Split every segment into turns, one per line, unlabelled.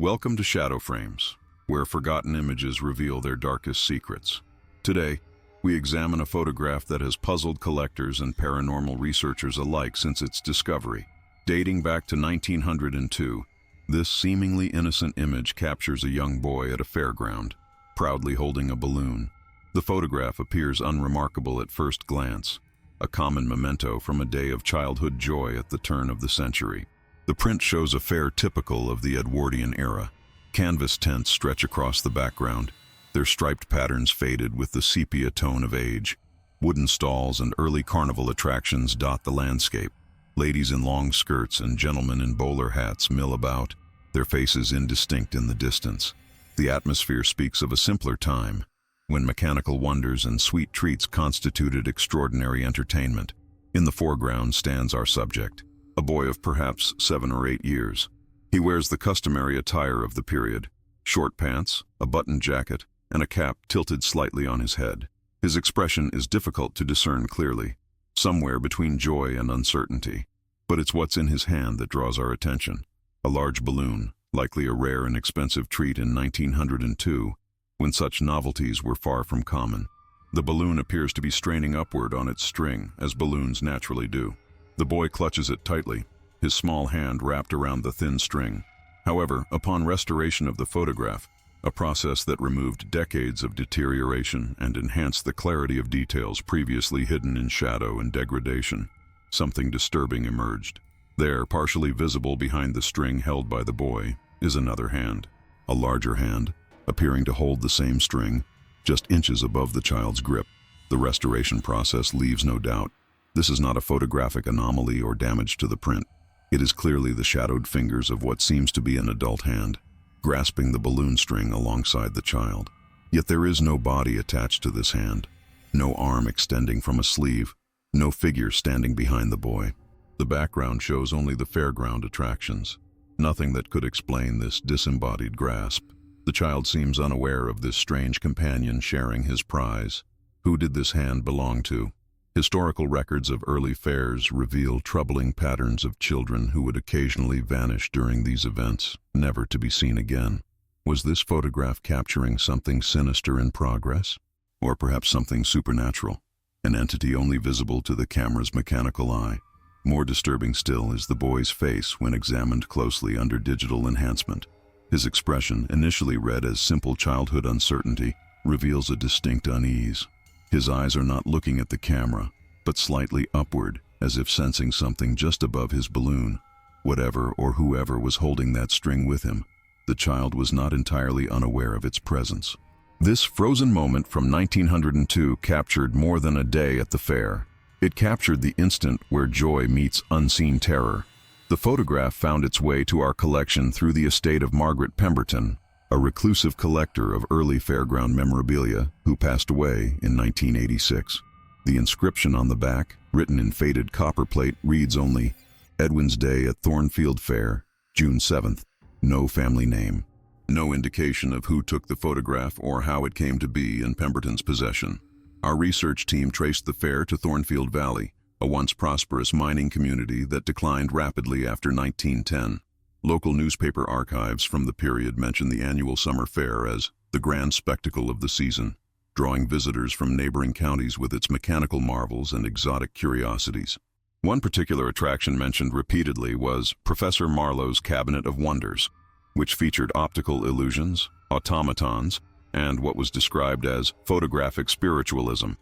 Welcome to Shadow Frames, where forgotten images reveal their darkest secrets. Today, we examine a photograph that has puzzled collectors and paranormal researchers alike since its discovery. Dating back to 1902, this seemingly innocent image captures a young boy at a fairground, proudly holding a balloon. The photograph appears unremarkable at first glance, a common memento from a day of childhood joy at the turn of the century. The print shows a fair typical of the Edwardian era. Canvas tents stretch across the background, their striped patterns faded with the sepia tone of age. Wooden stalls and early carnival attractions dot the landscape. Ladies in long skirts and gentlemen in bowler hats mill about, their faces indistinct in the distance. The atmosphere speaks of a simpler time, when mechanical wonders and sweet treats constituted extraordinary entertainment. In the foreground stands our subject, a boy of perhaps 7 or 8 years. He wears the customary attire of the period, short pants, a buttoned jacket, and a cap tilted slightly on his head. His expression is difficult to discern clearly, somewhere between joy and uncertainty. But it's what's in his hand that draws our attention. A large balloon, likely a rare and expensive treat in 1902, when such novelties were far from common. The balloon appears to be straining upward on its string, as balloons naturally do. The boy clutches it tightly, his small hand wrapped around the thin string. However, upon restoration of the photograph, a process that removed decades of deterioration and enhanced the clarity of details previously hidden in shadow and degradation, something disturbing emerged. There, partially visible behind the string held by the boy, is another hand, a larger hand, appearing to hold the same string, just inches above the child's grip. The restoration process leaves no doubt. This is not a photographic anomaly or damage to the print. It is clearly the shadowed fingers of what seems to be an adult hand, grasping the balloon string alongside the child. Yet there is no body attached to this hand, no arm extending from a sleeve, no figure standing behind the boy. The background shows only the fairground attractions, nothing that could explain this disembodied grasp. The child seems unaware of this strange companion sharing his prize. Who did this hand belong to? Historical records of early fairs reveal troubling patterns of children who would occasionally vanish during these events, never to be seen again. Was this photograph capturing something sinister in progress? Or perhaps something supernatural, an entity only visible to the camera's mechanical eye? More disturbing still is the boy's face when examined closely under digital enhancement. His expression, initially read as simple childhood uncertainty, reveals a distinct unease. His eyes are not looking at the camera, but slightly upward, as if sensing something just above his balloon. Whatever or whoever was holding that string with him, the child was not entirely unaware of its presence. This frozen moment from 1902 captured more than a day at the fair. It captured the instant where joy meets unseen terror. The photograph found its way to our collection through the estate of Margaret Pemberton, a reclusive collector of early fairground memorabilia who passed away in 1986. The inscription on the back, written in faded copperplate, reads only, "Edwin's Day at Thornfield Fair, June 7th, no family name." No indication of who took the photograph or how it came to be in Pemberton's possession. Our research team traced the fair to Thornfield Valley, a once prosperous mining community that declined rapidly after 1910. Local newspaper archives from the period mention the annual summer fair as the grand spectacle of the season, drawing visitors from neighboring counties with its mechanical marvels and exotic curiosities. One particular attraction mentioned repeatedly was Professor Marlowe's Cabinet of Wonders, which featured optical illusions, automatons, and what was described as photographic spiritualism,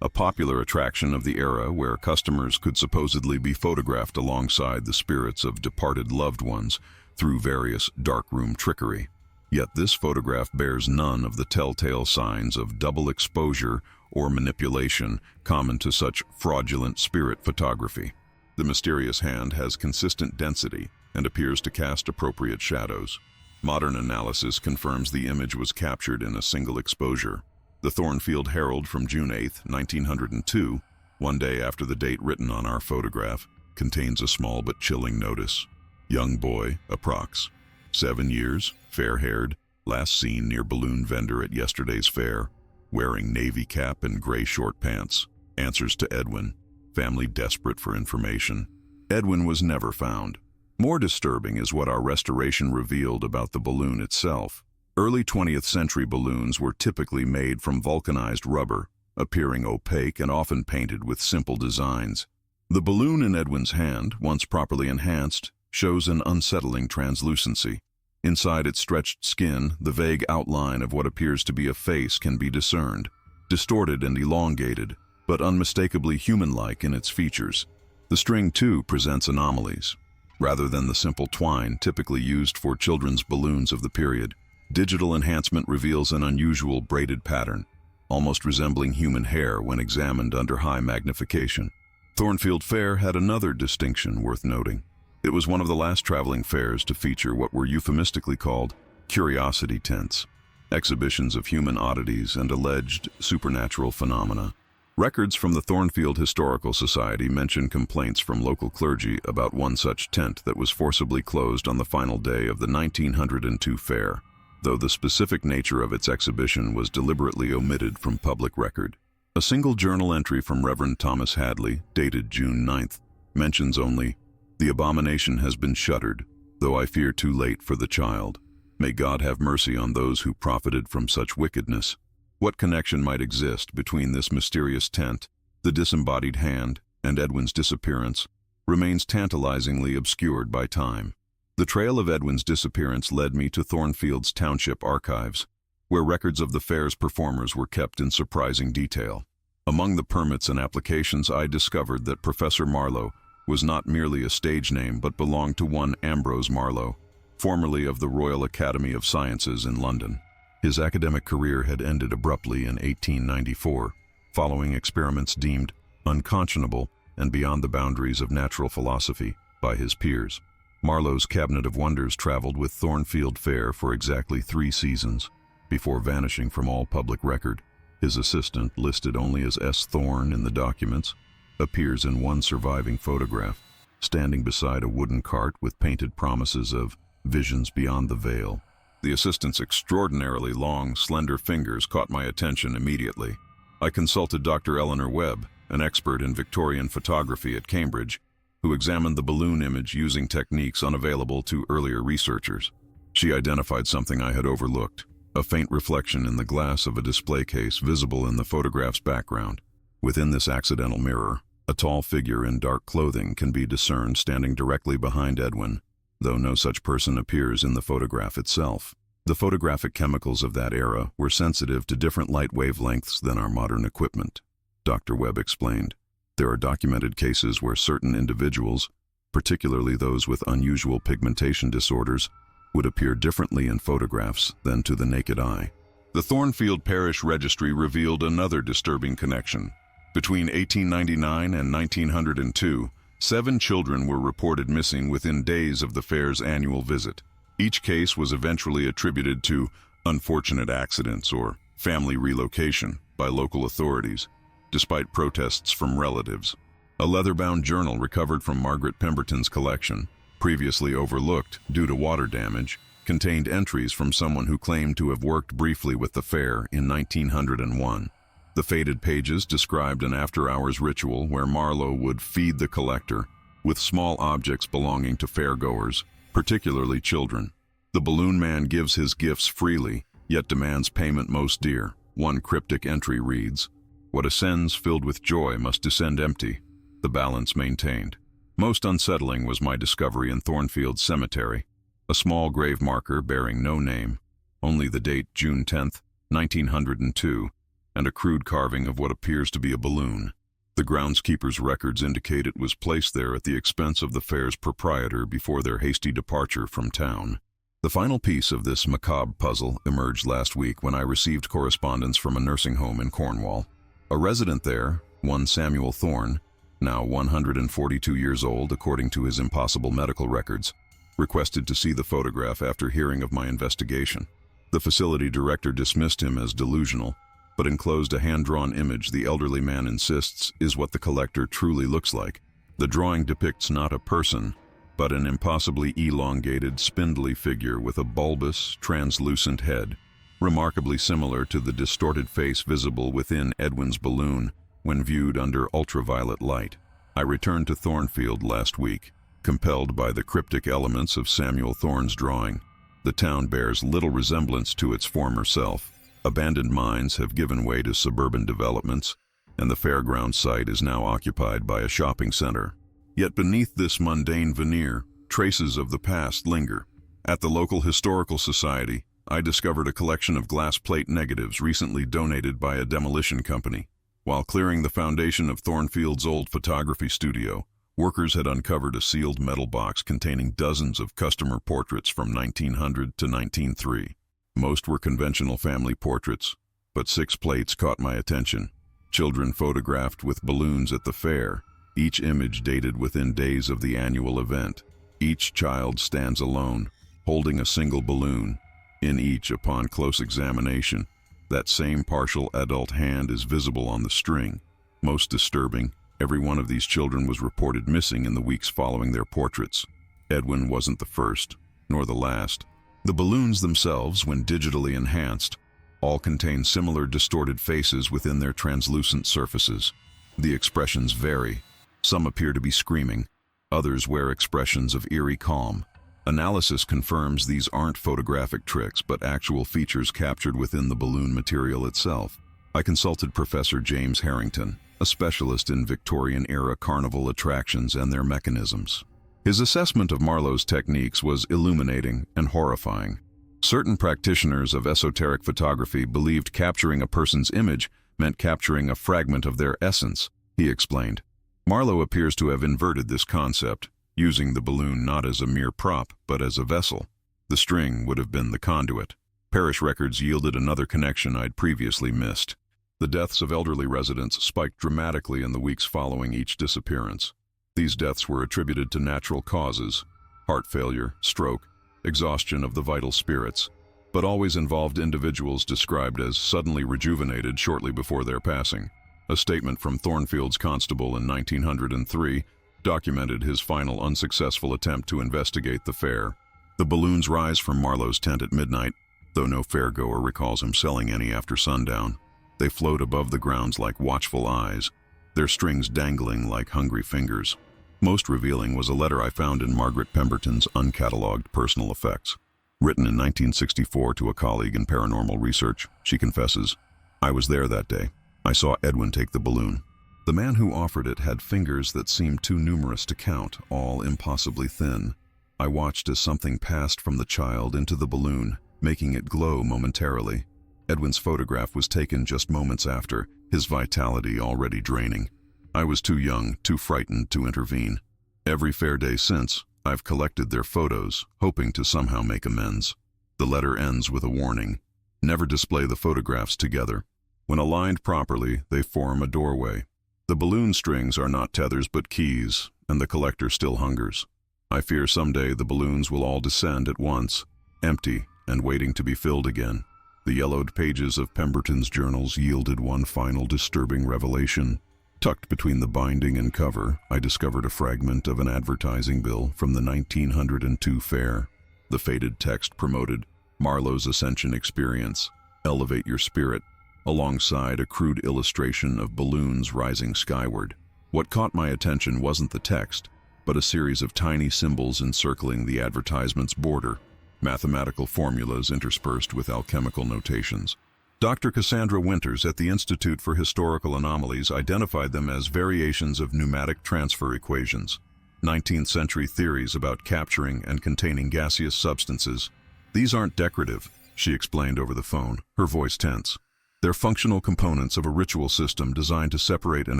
a popular attraction of the era where customers could supposedly be photographed alongside the spirits of departed loved ones through various darkroom trickery. Yet this photograph bears none of the telltale signs of double exposure or manipulation common to such fraudulent spirit photography. The mysterious hand has consistent density and appears to cast appropriate shadows. Modern analysis confirms the image was captured in a single exposure. The Thornfield Herald from June 8, 1902, one day after the date written on our photograph, contains a small but chilling notice. Young boy, approx. 7 years, fair-haired, last seen near balloon vendor at yesterday's fair, wearing navy cap and gray short pants. Answers to Edwin, family desperate for information. Edwin was never found. More disturbing is what our restoration revealed about the balloon itself. Early 20th century balloons were typically made from vulcanized rubber, appearing opaque and often painted with simple designs. The balloon in Edwin's hand, once properly enhanced, shows an unsettling translucency. Inside its stretched skin, the vague outline of what appears to be a face can be discerned, distorted and elongated, but unmistakably human-like in its features. The string, too, presents anomalies. Rather than the simple twine typically used for children's balloons of the period, digital enhancement reveals an unusual braided pattern, almost resembling human hair when examined under high magnification. Thornfield Fair had another distinction worth noting. It was one of the last traveling fairs to feature what were euphemistically called curiosity tents, exhibitions of human oddities and alleged supernatural phenomena. Records from the Thornfield Historical Society mention complaints from local clergy about one such tent that was forcibly closed on the final day of the 1902 fair, though the specific nature of its exhibition was deliberately omitted from public record. A single journal entry from Reverend Thomas Hadley, dated June 9th, mentions only, "The abomination has been shuttered, though I fear too late for the child. May God have mercy on those who profited from such wickedness." What connection might exist between this mysterious tent, the disembodied hand, and Edwin's disappearance remains tantalizingly obscured by time. The trail of Edwin's disappearance led me to Thornfield's township archives, where records of the fair's performers were kept in surprising detail. Among the permits and applications, I discovered that Professor Marlowe was not merely a stage name but belonged to one Ambrose Marlowe, formerly of the Royal Academy of Sciences in London. His academic career had ended abruptly in 1894, following experiments deemed unconscionable and beyond the boundaries of natural philosophy by his peers. Marlowe's Cabinet of Wonders traveled with Thornfield Fair for exactly 3 seasons, before vanishing from all public record. His assistant, listed only as S. Thorne in the documents, appears in one surviving photograph, standing beside a wooden cart with painted promises of visions beyond the veil. The assistant's extraordinarily long, slender fingers caught my attention immediately. I consulted Dr. Eleanor Webb, an expert in Victorian photography at Cambridge, who examined the balloon image using techniques unavailable to earlier researchers. She identified something I had overlooked, a faint reflection in the glass of a display case visible in the photograph's background. Within this accidental mirror, a tall figure in dark clothing can be discerned standing directly behind Edwin, though no such person appears in the photograph itself. The photographic chemicals of that era were sensitive to different light wavelengths than our modern equipment, Dr. Webb explained. There are documented cases where certain individuals, particularly those with unusual pigmentation disorders, would appear differently in photographs than to the naked eye. The Thornfield Parish Registry revealed another disturbing connection. Between 1899 and 1902, 7 children were reported missing within days of the fair's annual visit. Each case was eventually attributed to unfortunate accidents or family relocation by local authorities, despite protests from relatives. A leather-bound journal recovered from Margaret Pemberton's collection, previously overlooked due to water damage, contained entries from someone who claimed to have worked briefly with the fair in 1901. The faded pages described an after-hours ritual where Marlowe would feed the collector with small objects belonging to fairgoers, particularly children. The balloon man gives his gifts freely, yet demands payment most dear. One cryptic entry reads, "What ascends filled with joy must descend empty," the balance maintained. Most unsettling was my discovery in Thornfield Cemetery, a small grave marker bearing no name, only the date June 10th, 1902, and a crude carving of what appears to be a balloon. The groundskeeper's records indicate it was placed there at the expense of the fair's proprietor before their hasty departure from town. The final piece of this macabre puzzle emerged last week when I received correspondence from a nursing home in Cornwall. A resident there, one Samuel Thorne, now 142 years old according to his impossible medical records, requested to see the photograph after hearing of my investigation. The facility director dismissed him as delusional, but enclosed a hand-drawn image the elderly man insists is what the collector truly looks like. The drawing depicts not a person, but an impossibly elongated, spindly figure with a bulbous, translucent head, remarkably similar to the distorted face visible within Edwin's balloon when viewed under ultraviolet light. I returned to Thornfield last week, Compelled by the cryptic elements of Samuel Thorne's drawing, the town bears little resemblance to its former self. Abandoned mines have given way to suburban developments, and the fairground site is now occupied by a shopping center. Yet beneath this mundane veneer, traces of the past linger. At the local historical society, I discovered a collection of glass plate negatives recently donated by a demolition company. While clearing the foundation of Thornfield's old photography studio, workers had uncovered a sealed metal box containing dozens of customer portraits from 1900 to 1903. Most were conventional family portraits, but 6 plates caught my attention. Children photographed with balloons at the fair, each image dated within days of the annual event. Each child stands alone, holding a single balloon. In each, upon close examination, that same partial adult hand is visible on the string. Most disturbing, every one of these children was reported missing in the weeks following their portraits. Edwin wasn't the first, nor the last. The balloons themselves, when digitally enhanced, all contain similar distorted faces within their translucent surfaces. The expressions vary. Some appear to be screaming. Others wear expressions of eerie calm. Analysis confirms these aren't photographic tricks, but actual features captured within the balloon material itself. I consulted Professor James Harrington, a specialist in Victorian-era carnival attractions and their mechanisms. His assessment of Marlowe's techniques was illuminating and horrifying. Certain practitioners of esoteric photography believed capturing a person's image meant capturing a fragment of their essence, he explained. Marlowe appears to have inverted this concept, using the balloon not as a mere prop, but as a vessel. The string would have been the conduit. Parish records yielded another connection I'd previously missed. The deaths of elderly residents spiked dramatically in the weeks following each disappearance. These deaths were attributed to natural causes, heart failure, stroke, exhaustion of the vital spirits, but always involved individuals described as suddenly rejuvenated shortly before their passing. A statement from Thornfield's constable in 1903 documented his final unsuccessful attempt to investigate the fair. The balloons rise from Marlowe's tent at midnight, though no fairgoer recalls him selling any after sundown. They float above the grounds like watchful eyes, their strings dangling like hungry fingers. Most revealing was a letter I found in Margaret Pemberton's uncatalogued personal effects. Written in 1964 to a colleague in paranormal research, she confesses, "I was there that day. I saw Edwin take the balloon. The man who offered it had fingers that seemed too numerous to count, all impossibly thin. I watched as something passed from the child into the balloon, making it glow momentarily. Edwin's photograph was taken just moments after, his vitality already draining. I was too young, too frightened to intervene. Every fair day since, I've collected their photos, hoping to somehow make amends." The letter ends with a warning. Never display the photographs together. When aligned properly, they form a doorway. The balloon strings are not tethers but keys, and the collector still hungers. I fear someday the balloons will all descend at once, empty and waiting to be filled again. The yellowed pages of Pemberton's journals yielded one final disturbing revelation. Tucked between the binding and cover, I discovered a fragment of an advertising bill from the 1902 fair. The faded text promoted Marlowe's Ascension Experience, Elevate Your Spirit, alongside a crude illustration of balloons rising skyward. What caught my attention wasn't the text, but a series of tiny symbols encircling the advertisement's border, mathematical formulas interspersed with alchemical notations. Dr. Cassandra Winters at the Institute for Historical Anomalies identified them as variations of pneumatic transfer equations, 19th century theories about capturing and containing gaseous substances. "These aren't decorative," she explained over the phone, her voice tense. "They're functional components of a ritual system designed to separate and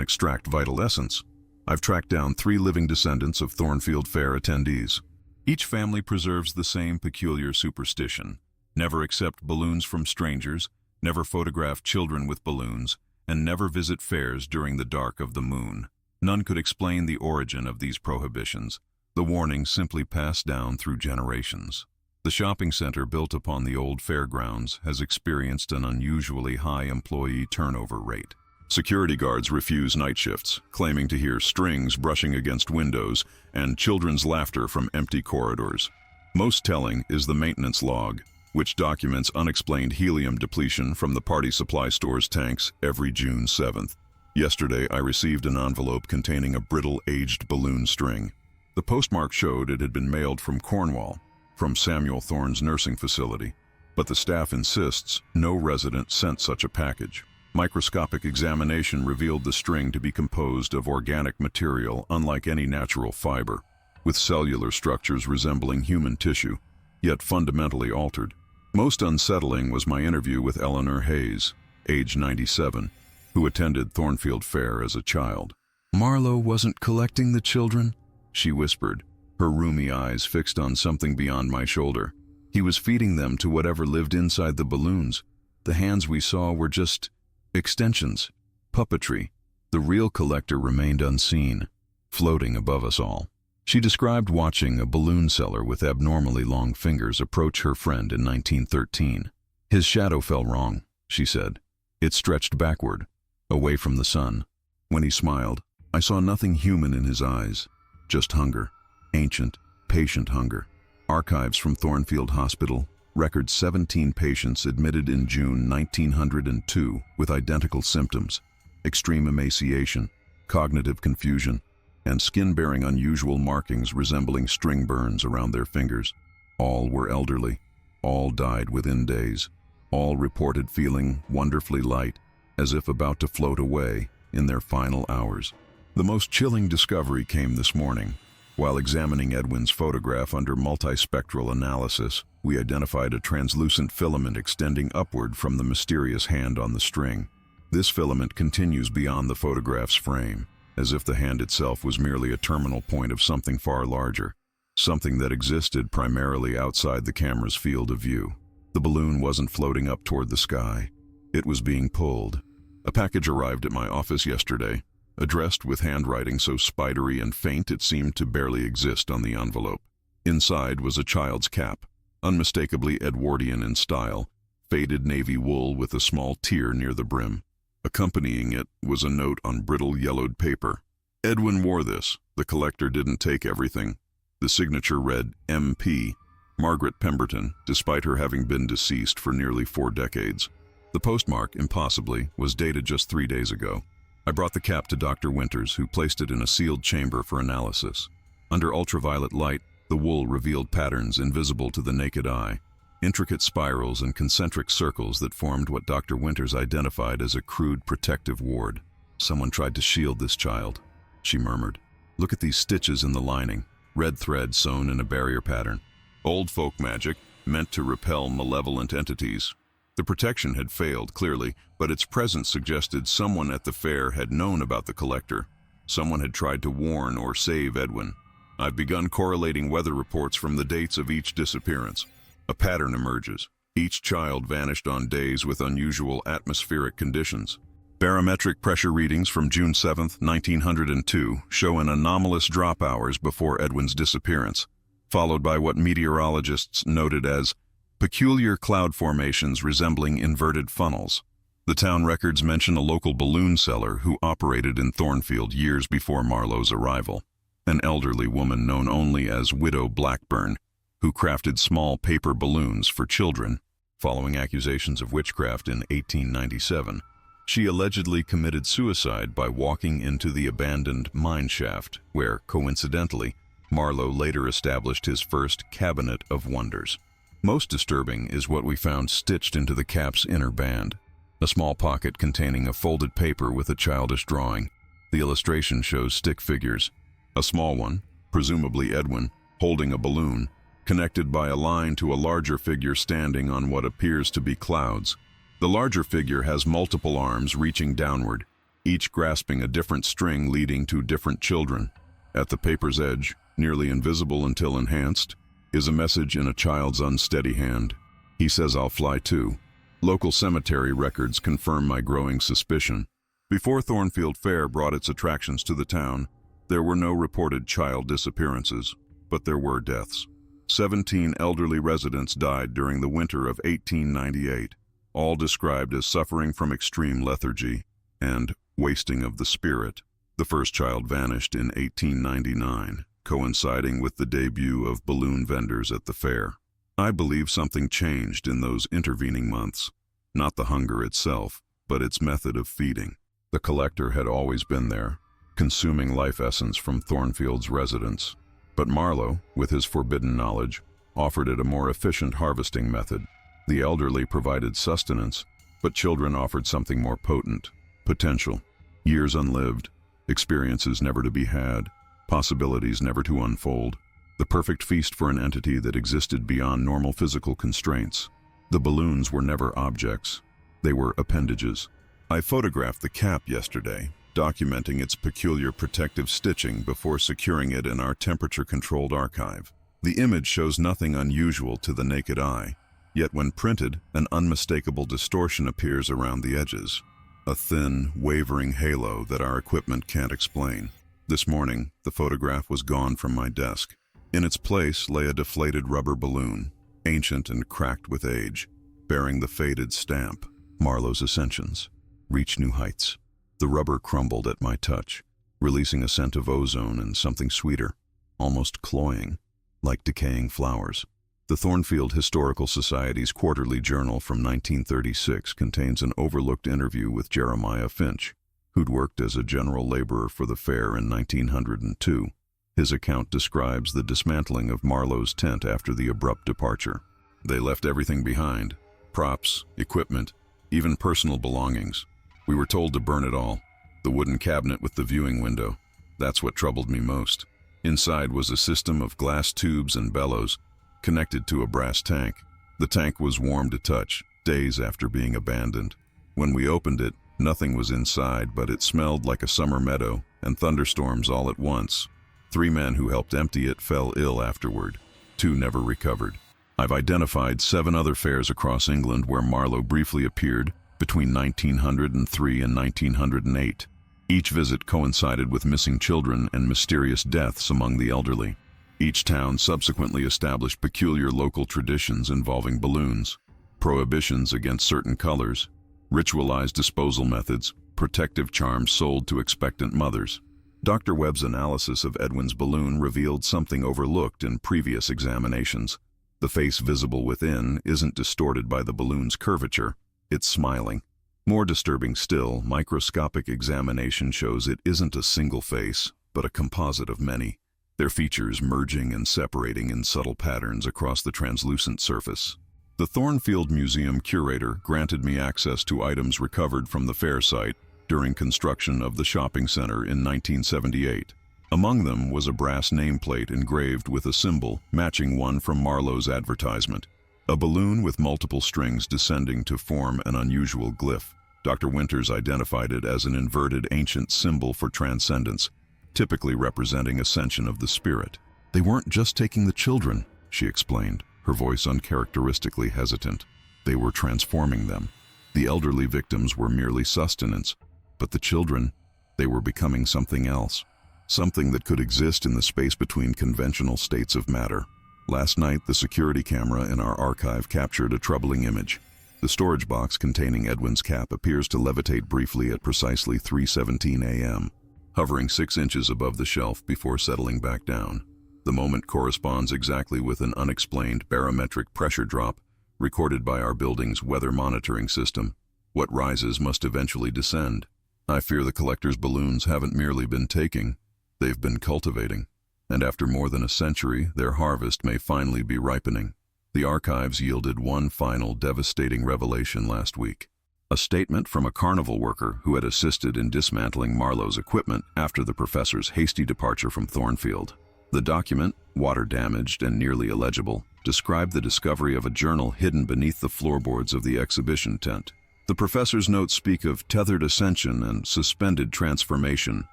extract vital essence. I've tracked down 3 living descendants of Thornfield Fair attendees. Each family preserves the same peculiar superstition: never accept balloons from strangers, never photograph children with balloons, and never visit fairs during the dark of the moon. None could explain the origin of these prohibitions. The warnings simply passed down through generations. The shopping center built upon the old fairgrounds has experienced an unusually high employee turnover rate. Security guards refuse night shifts, claiming to hear strings brushing against windows and children's laughter from empty corridors. Most telling is the maintenance log, which documents unexplained helium depletion from the party supply store's tanks every June 7th. Yesterday, I received an envelope containing a brittle, aged balloon string. The postmark showed it had been mailed from Cornwall, from Samuel Thorne's nursing facility, but the staff insists no resident sent such a package. Microscopic examination revealed the string to be composed of organic material unlike any natural fiber, with cellular structures resembling human tissue, yet fundamentally altered. Most unsettling was my interview with Eleanor Hayes, age 97, who attended Thornfield Fair as a child. "Marlowe wasn't collecting the children," she whispered, her rheumy eyes fixed on something beyond my shoulder. "He was feeding them to whatever lived inside the balloons. The hands we saw were just extensions, puppetry. The real collector remained unseen, floating above us all." She described watching a balloon seller with abnormally long fingers approach her friend in 1913. "His shadow fell wrong," she said. "It stretched backward, away from the sun. When he smiled, I saw nothing human in his eyes, just hunger, ancient, patient hunger." Archives from Thornfield Hospital record 17 patients admitted in June 1902 with identical symptoms: extreme emaciation, cognitive confusion, and skin bearing unusual markings resembling string burns around their fingers. All were elderly. All died within days. All reported feeling wonderfully light, as if about to float away in their final hours. The most chilling discovery came this morning. While examining Edwin's photograph under multispectral analysis, we identified a translucent filament extending upward from the mysterious hand on the string. This filament continues beyond the photograph's frame, as if the hand itself was merely a terminal point of something far larger, something that existed primarily outside the camera's field of view. The balloon wasn't floating up toward the sky. It was being pulled. A package arrived at my office yesterday, addressed with handwriting so spidery and faint it seemed to barely exist on the envelope. Inside was a child's cap, unmistakably Edwardian in style, faded navy wool with a small tear near the brim. Accompanying it was a note on brittle yellowed paper. "Edwin wore this. The collector didn't take everything." The signature read MP, Margaret Pemberton, despite her having been deceased for nearly 4 decades. The postmark, impossibly, was dated just 3 days ago. I brought the cap to Dr. Winters, who placed it in a sealed chamber for analysis. Under ultraviolet light, the wool revealed patterns invisible to the naked eye, intricate spirals and concentric circles that formed what Dr. Winters identified as a crude protective ward. "Someone tried to shield this child," she murmured. "Look at these stitches in the lining, red thread sewn in a barrier pattern. Old folk magic, meant to repel malevolent entities." The protection had failed, clearly, but its presence suggested someone at the fair had known about the collector. Someone had tried to warn or save Edwin. I've begun correlating weather reports from the dates of each disappearance. A pattern emerges. Each child vanished on days with unusual atmospheric conditions. Barometric pressure readings from June 7, 1902 show an anomalous drop hours before Edwin's disappearance, followed by what meteorologists noted as peculiar cloud formations resembling inverted funnels. The town records mention a local balloon seller who operated in Thornfield years before Marlowe's arrival, an elderly woman known only as Widow Blackburn, who crafted small paper balloons for children. Following accusations of witchcraft in 1897, she allegedly committed suicide by walking into the abandoned mine shaft, where, coincidentally, Marlowe later established his first cabinet of wonders. Most disturbing is what we found stitched into the cap's inner band, a small pocket containing a folded paper with a childish drawing. The illustration shows stick figures, a small one, presumably Edwin, holding a balloon, connected by a line to a larger figure standing on what appears to be clouds. The larger figure has multiple arms reaching downward, each grasping a different string leading to different children. At the paper's edge, nearly invisible until enhanced, is a message in a child's unsteady hand. He says, "I'll fly too." Local cemetery records confirm my growing suspicion. Before Thornfield Fair brought its attractions to the town, there were no reported child disappearances, but there were deaths. 17 elderly residents died during the winter of 1898, all described as suffering from extreme lethargy and wasting of the spirit. The first child vanished in 1899. Coinciding with the debut of balloon vendors at the fair. I believe something changed in those intervening months, not the hunger itself, but its method of feeding. The collector had always been there, consuming life essence from Thornfield's residents. But Marlowe, with his forbidden knowledge, offered it a more efficient harvesting method. The elderly provided sustenance, but children offered something more potent: potential. Years unlived, experiences never to be had, possibilities never to unfold. The perfect feast for an entity that existed beyond normal physical constraints. The balloons were never objects. They were appendages. I photographed the cap yesterday, documenting its peculiar protective stitching before securing it in our temperature-controlled archive. The image shows nothing unusual to the naked eye, yet when printed, an unmistakable distortion appears around the edges. A thin, wavering halo that our equipment can't explain. This morning, the photograph was gone from my desk. In its place lay a deflated rubber balloon, ancient and cracked with age, bearing the faded stamp: Marlowe's Ascensions. Reach new heights. The rubber crumbled at my touch, releasing a scent of ozone and something sweeter, almost cloying, like decaying flowers. The Thornfield Historical Society's quarterly journal from 1936 contains an overlooked interview with Jeremiah Finch, who'd worked as a general laborer for the fair in 1902. His account describes the dismantling of Marlowe's tent after the abrupt departure. They left everything behind: props, equipment, even personal belongings. We were told to burn it all. The wooden cabinet with the viewing window. That's what troubled me most. Inside was a system of glass tubes and bellows, connected to a brass tank. The tank was warm to touch, days after being abandoned. When we opened it, nothing was inside, but it smelled like a summer meadow, and thunderstorms all at once. 3 men who helped empty it fell ill afterward. 2 never recovered. I've identified 7 other fairs across England where Marlowe briefly appeared between 1903 and 1908. Each visit coincided with missing children and mysterious deaths among the elderly. Each town subsequently established peculiar local traditions involving balloons, prohibitions against certain colors, ritualized disposal methods, protective charms sold to expectant mothers. Dr. Webb's analysis of Edwin's balloon revealed something overlooked in previous examinations. The face visible within isn't distorted by the balloon's curvature, it's smiling. More disturbing still, microscopic examination shows it isn't a single face, but a composite of many, their features merging and separating in subtle patterns across the translucent surface. The Thornfield Museum curator granted me access to items recovered from the fair site during construction of the shopping center in 1978. Among them was a brass nameplate engraved with a symbol matching one from Marlowe's advertisement, a balloon with multiple strings descending to form an unusual glyph. Dr. Winters identified it as an inverted ancient symbol for transcendence, typically representing ascension of the spirit. They weren't just taking the children, she explained, her voice uncharacteristically hesitant. They were transforming them. The elderly victims were merely sustenance, but the children, they were becoming something else. Something that could exist in the space between conventional states of matter. Last night, the security camera in our archive captured a troubling image. The storage box containing Edwin's cap appears to levitate briefly at precisely 3:17 a.m., hovering 6 inches above the shelf before settling back down. The moment corresponds exactly with an unexplained barometric pressure drop recorded by our building's weather monitoring system. What rises must eventually descend. I fear the collector's balloons haven't merely been taking, they've been cultivating. And after more than a century, their harvest may finally be ripening. The archives yielded one final devastating revelation last week. A statement from a carnival worker who had assisted in dismantling Marlowe's equipment after the professor's hasty departure from Thornfield. The document, water-damaged and nearly illegible, described the discovery of a journal hidden beneath the floorboards of the exhibition tent. The professor's notes speak of tethered ascension and suspended transformation,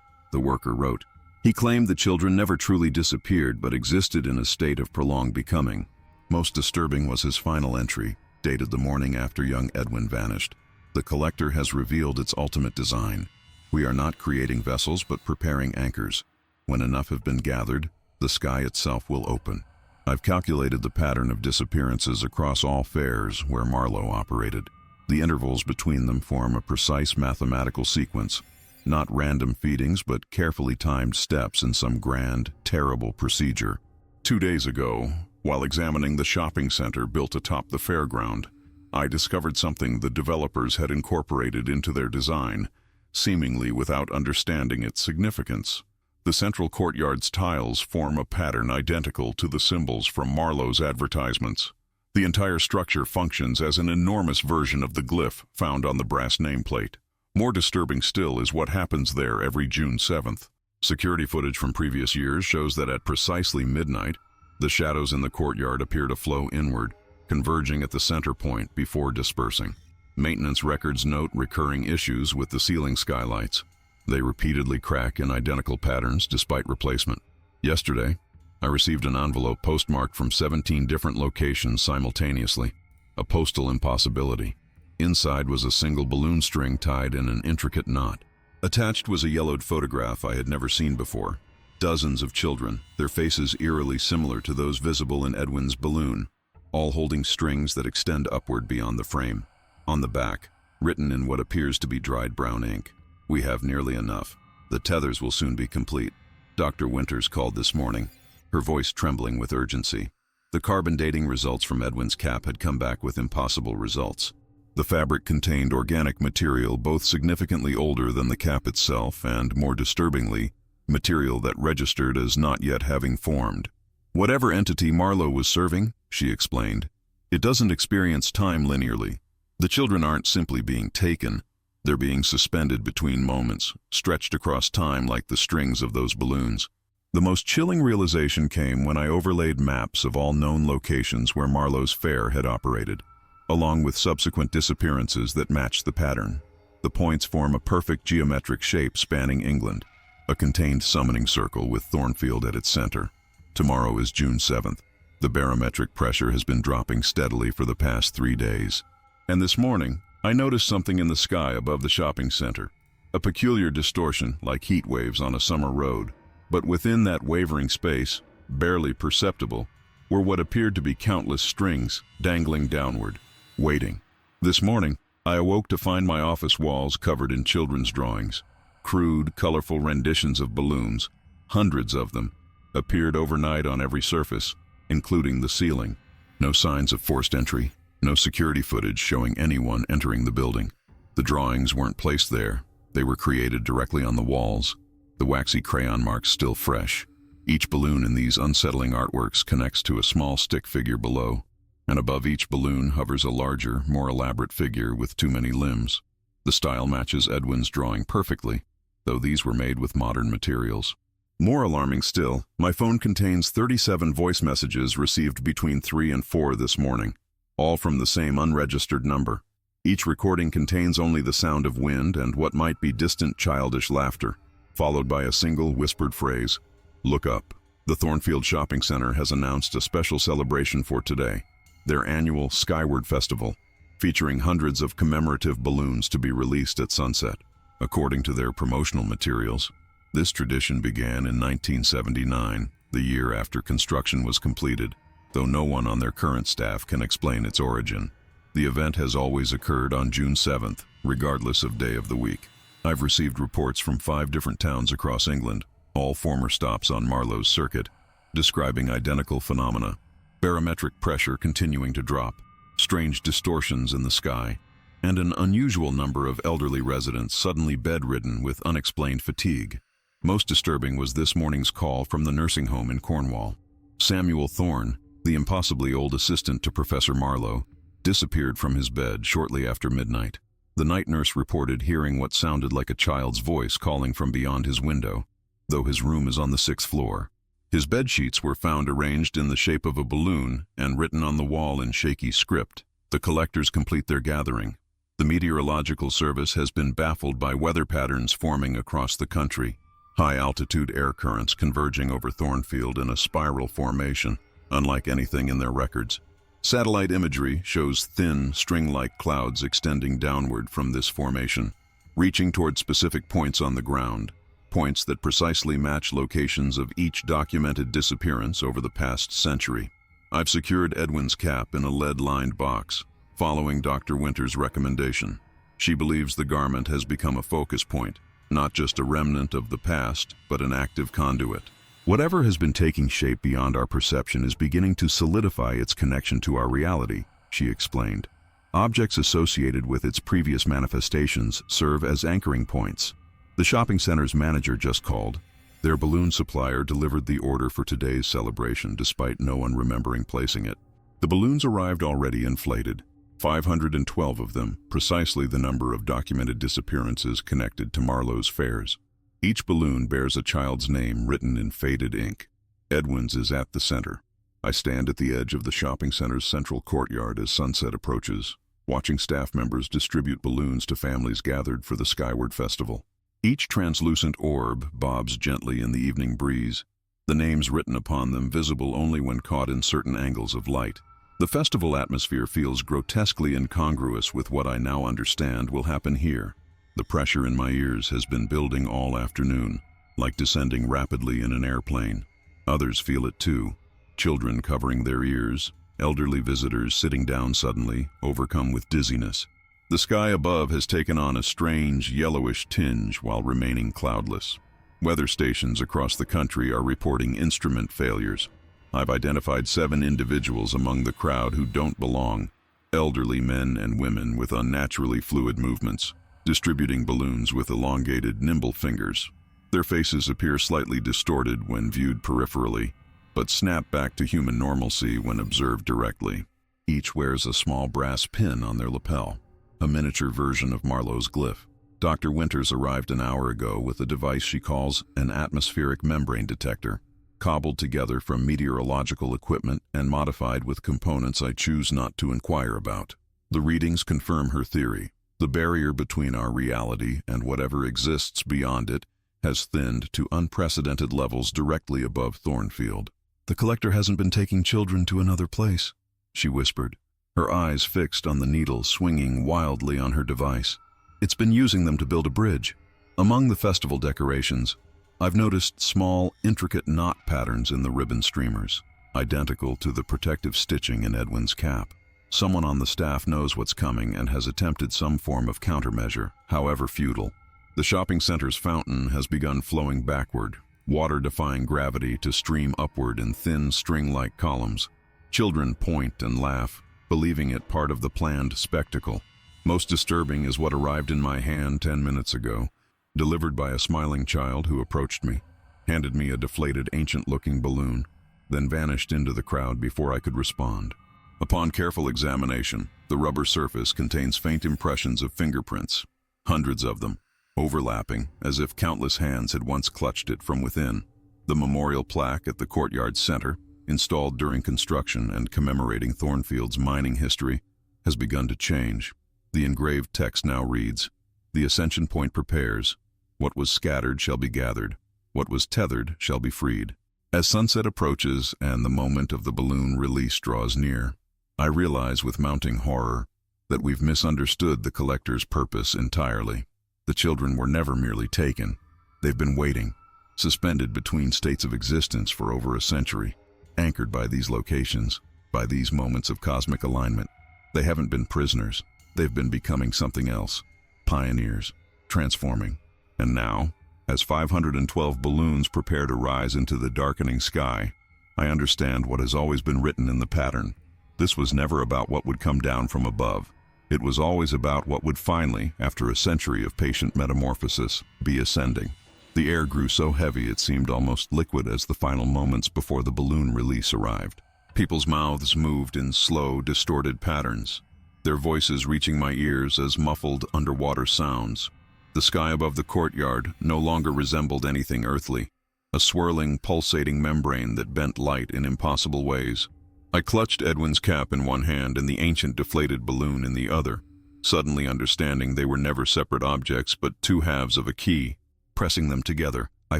the worker wrote. He claimed the children never truly disappeared but existed in a state of prolonged becoming. Most disturbing was his final entry, dated the morning after young Edwin vanished. The collector has revealed its ultimate design. We are not creating vessels but preparing anchors. When enough have been gathered, the sky itself will open. I've calculated the pattern of disappearances across all fairs where Marlowe operated. The intervals between them form a precise mathematical sequence, not random feedings but carefully timed steps in some grand, terrible procedure. 2 days ago, while examining the shopping center built atop the fairground, I discovered something the developers had incorporated into their design, seemingly without understanding its significance. The central courtyard's tiles form a pattern identical to the symbols from Marlowe's advertisements. The entire structure functions as an enormous version of the glyph found on the brass nameplate. More disturbing still is what happens there every June 7th. Security footage from previous years shows that at precisely midnight, the shadows in the courtyard appear to flow inward, converging at the center point before dispersing. Maintenance records note recurring issues with the ceiling skylights. They repeatedly crack in identical patterns despite replacement. Yesterday, I received an envelope postmarked from 17 different locations simultaneously, a postal impossibility. Inside was a single balloon string tied in an intricate knot. Attached was a yellowed photograph I had never seen before. Dozens of children, their faces eerily similar to those visible in Edwin's balloon, all holding strings that extend upward beyond the frame. On the back, written in what appears to be dried brown ink, "We have nearly enough. The tethers will soon be complete." Dr. Winters called this morning, her voice trembling with urgency. The carbon dating results from Edwin's cap had come back with impossible results. The fabric contained organic material both significantly older than the cap itself and, more disturbingly, material that registered as not yet having formed. "Whatever entity Marlowe was serving," she explained, "it doesn't experience time linearly. The children aren't simply being taken, they're being suspended between moments, stretched across time like the strings of those balloons." The most chilling realization came when I overlaid maps of all known locations where Marlowe's fair had operated, along with subsequent disappearances that matched the pattern. The points form a perfect geometric shape spanning England, a contained summoning circle with Thornfield at its center. Tomorrow is June 7th. The barometric pressure has been dropping steadily for the past 3 days. And this morning, I noticed something in the sky above the shopping center, a peculiar distortion like heat waves on a summer road. But within that wavering space, barely perceptible, were what appeared to be countless strings dangling downward, waiting. This morning, I awoke to find my office walls covered in children's drawings. Crude, colorful renditions of balloons, hundreds of them, appeared overnight on every surface, including the ceiling. No signs of forced entry, no security footage showing anyone entering the building. The drawings weren't placed there, they were created directly on the walls, the waxy crayon marks still fresh. Each balloon in these unsettling artworks connects to a small stick figure below, and above each balloon hovers a larger, more elaborate figure with too many limbs. The style matches Edwin's drawing perfectly, though these were made with modern materials. More alarming still, my phone contains 37 voice messages received between 3 and 4 this morning, all from the same unregistered number. Each recording contains only the sound of wind and what might be distant childish laughter, followed by a single whispered phrase, "Look up." The Thornfield Shopping Center has announced a special celebration for today, their annual Skyward Festival, featuring hundreds of commemorative balloons to be released at sunset. According to their promotional materials, this tradition began in 1979, the year after construction was completed, though no one on their current staff can explain its origin. The event has always occurred on June 7th, regardless of day of the week. I've received reports from 5 different towns across England, all former stops on Marlowe's circuit, describing identical phenomena. Barometric pressure continuing to drop, strange distortions in the sky, and an unusual number of elderly residents suddenly bedridden with unexplained fatigue. Most disturbing was this morning's call from the nursing home in Cornwall. Samuel Thorne, the impossibly old assistant to Professor Marlowe, disappeared from his bed shortly after midnight. The night nurse reported hearing what sounded like a child's voice calling from beyond his window, though his room is on the 6th floor. His bed sheets were found arranged in the shape of a balloon and written on the wall in shaky script. The collectors complete their gathering. The Meteorological Service has been baffled by weather patterns forming across the country. High-altitude air currents converging over Thornfield in a spiral formation, unlike anything in their records. Satellite imagery shows thin, string-like clouds extending downward from this formation, reaching toward specific points on the ground, points that precisely match locations of each documented disappearance over the past century. I've secured Edwin's cap in a lead-lined box, following Dr. Winters' recommendation. She believes the garment has become a focus point, not just a remnant of the past, but an active conduit. Whatever has been taking shape beyond our perception is beginning to solidify its connection to our reality, she explained. Objects associated with its previous manifestations serve as anchoring points. The shopping center's manager just called. Their balloon supplier delivered the order for today's celebration despite no one remembering placing it. The balloons arrived already inflated, 512 of them, precisely the number of documented disappearances connected to Marlowe's fairs. Each balloon bears a child's name written in faded ink. Edwin's is at the center. I stand at the edge of the shopping center's central courtyard as sunset approaches, watching staff members distribute balloons to families gathered for the Skyward Festival. Each translucent orb bobs gently in the evening breeze, the names written upon them visible only when caught in certain angles of light. The festival atmosphere feels grotesquely incongruous with what I now understand will happen here. The pressure in my ears has been building all afternoon, like descending rapidly in an airplane. Others feel it too. Children covering their ears, elderly visitors sitting down suddenly, overcome with dizziness. The sky above has taken on a strange yellowish tinge while remaining cloudless. Weather stations across the country are reporting instrument failures. I've identified 7 individuals among the crowd who don't belong, elderly men and women with unnaturally fluid movements, distributing balloons with elongated, nimble fingers. Their faces appear slightly distorted when viewed peripherally, but snap back to human normalcy when observed directly. Each wears a small brass pin on their lapel, a miniature version of Marlowe's glyph. Dr. Winters arrived an hour ago with a device she calls an atmospheric membrane detector, cobbled together from meteorological equipment and modified with components I choose not to inquire about. The readings confirm her theory. The barrier between our reality and whatever exists beyond it has thinned to unprecedented levels directly above Thornfield. "The collector hasn't been taking children to another place," she whispered, her eyes fixed on the needle swinging wildly on her device. "It's been using them to build a bridge. Among the festival decorations, I've noticed small, intricate knot patterns in the ribbon streamers, identical to the protective stitching in Edwin's cap. Someone on the staff knows what's coming and has attempted some form of countermeasure, however futile. The shopping center's fountain has begun flowing backward, water defying gravity to stream upward in thin, string-like columns. Children point and laugh, believing it part of the planned spectacle. Most disturbing is what arrived in my hand 10 minutes ago, delivered by a smiling child who approached me, handed me a deflated, ancient-looking balloon, then vanished into the crowd before I could respond. Upon careful examination, the rubber surface contains faint impressions of fingerprints, hundreds of them, overlapping as if countless hands had once clutched it from within. The memorial plaque at the courtyard center, installed during construction and commemorating Thornfield's mining history, has begun to change. The engraved text now reads, "The Ascension Point prepares. What was scattered shall be gathered. What was tethered shall be freed." As sunset approaches and the moment of the balloon release draws near, I realize with mounting horror that we've misunderstood the collector's purpose entirely. The children were never merely taken. They've been waiting, suspended between states of existence for over a century, anchored by these locations, by these moments of cosmic alignment. They haven't been prisoners. They've been becoming something else, pioneers, transforming. And now, as 512 balloons prepare to rise into the darkening sky, I understand what has always been written in the pattern. This was never about what would come down from above. It was always about what would finally, after a century of patient metamorphosis, be ascending. The air grew so heavy it seemed almost liquid as the final moments before the balloon release arrived. People's mouths moved in slow, distorted patterns, their voices reaching my ears as muffled underwater sounds. The sky above the courtyard no longer resembled anything earthly, a swirling, pulsating membrane that bent light in impossible ways. I clutched Edwin's cap in one hand and the ancient deflated balloon in the other, suddenly understanding they were never separate objects but two halves of a key. Pressing them together, I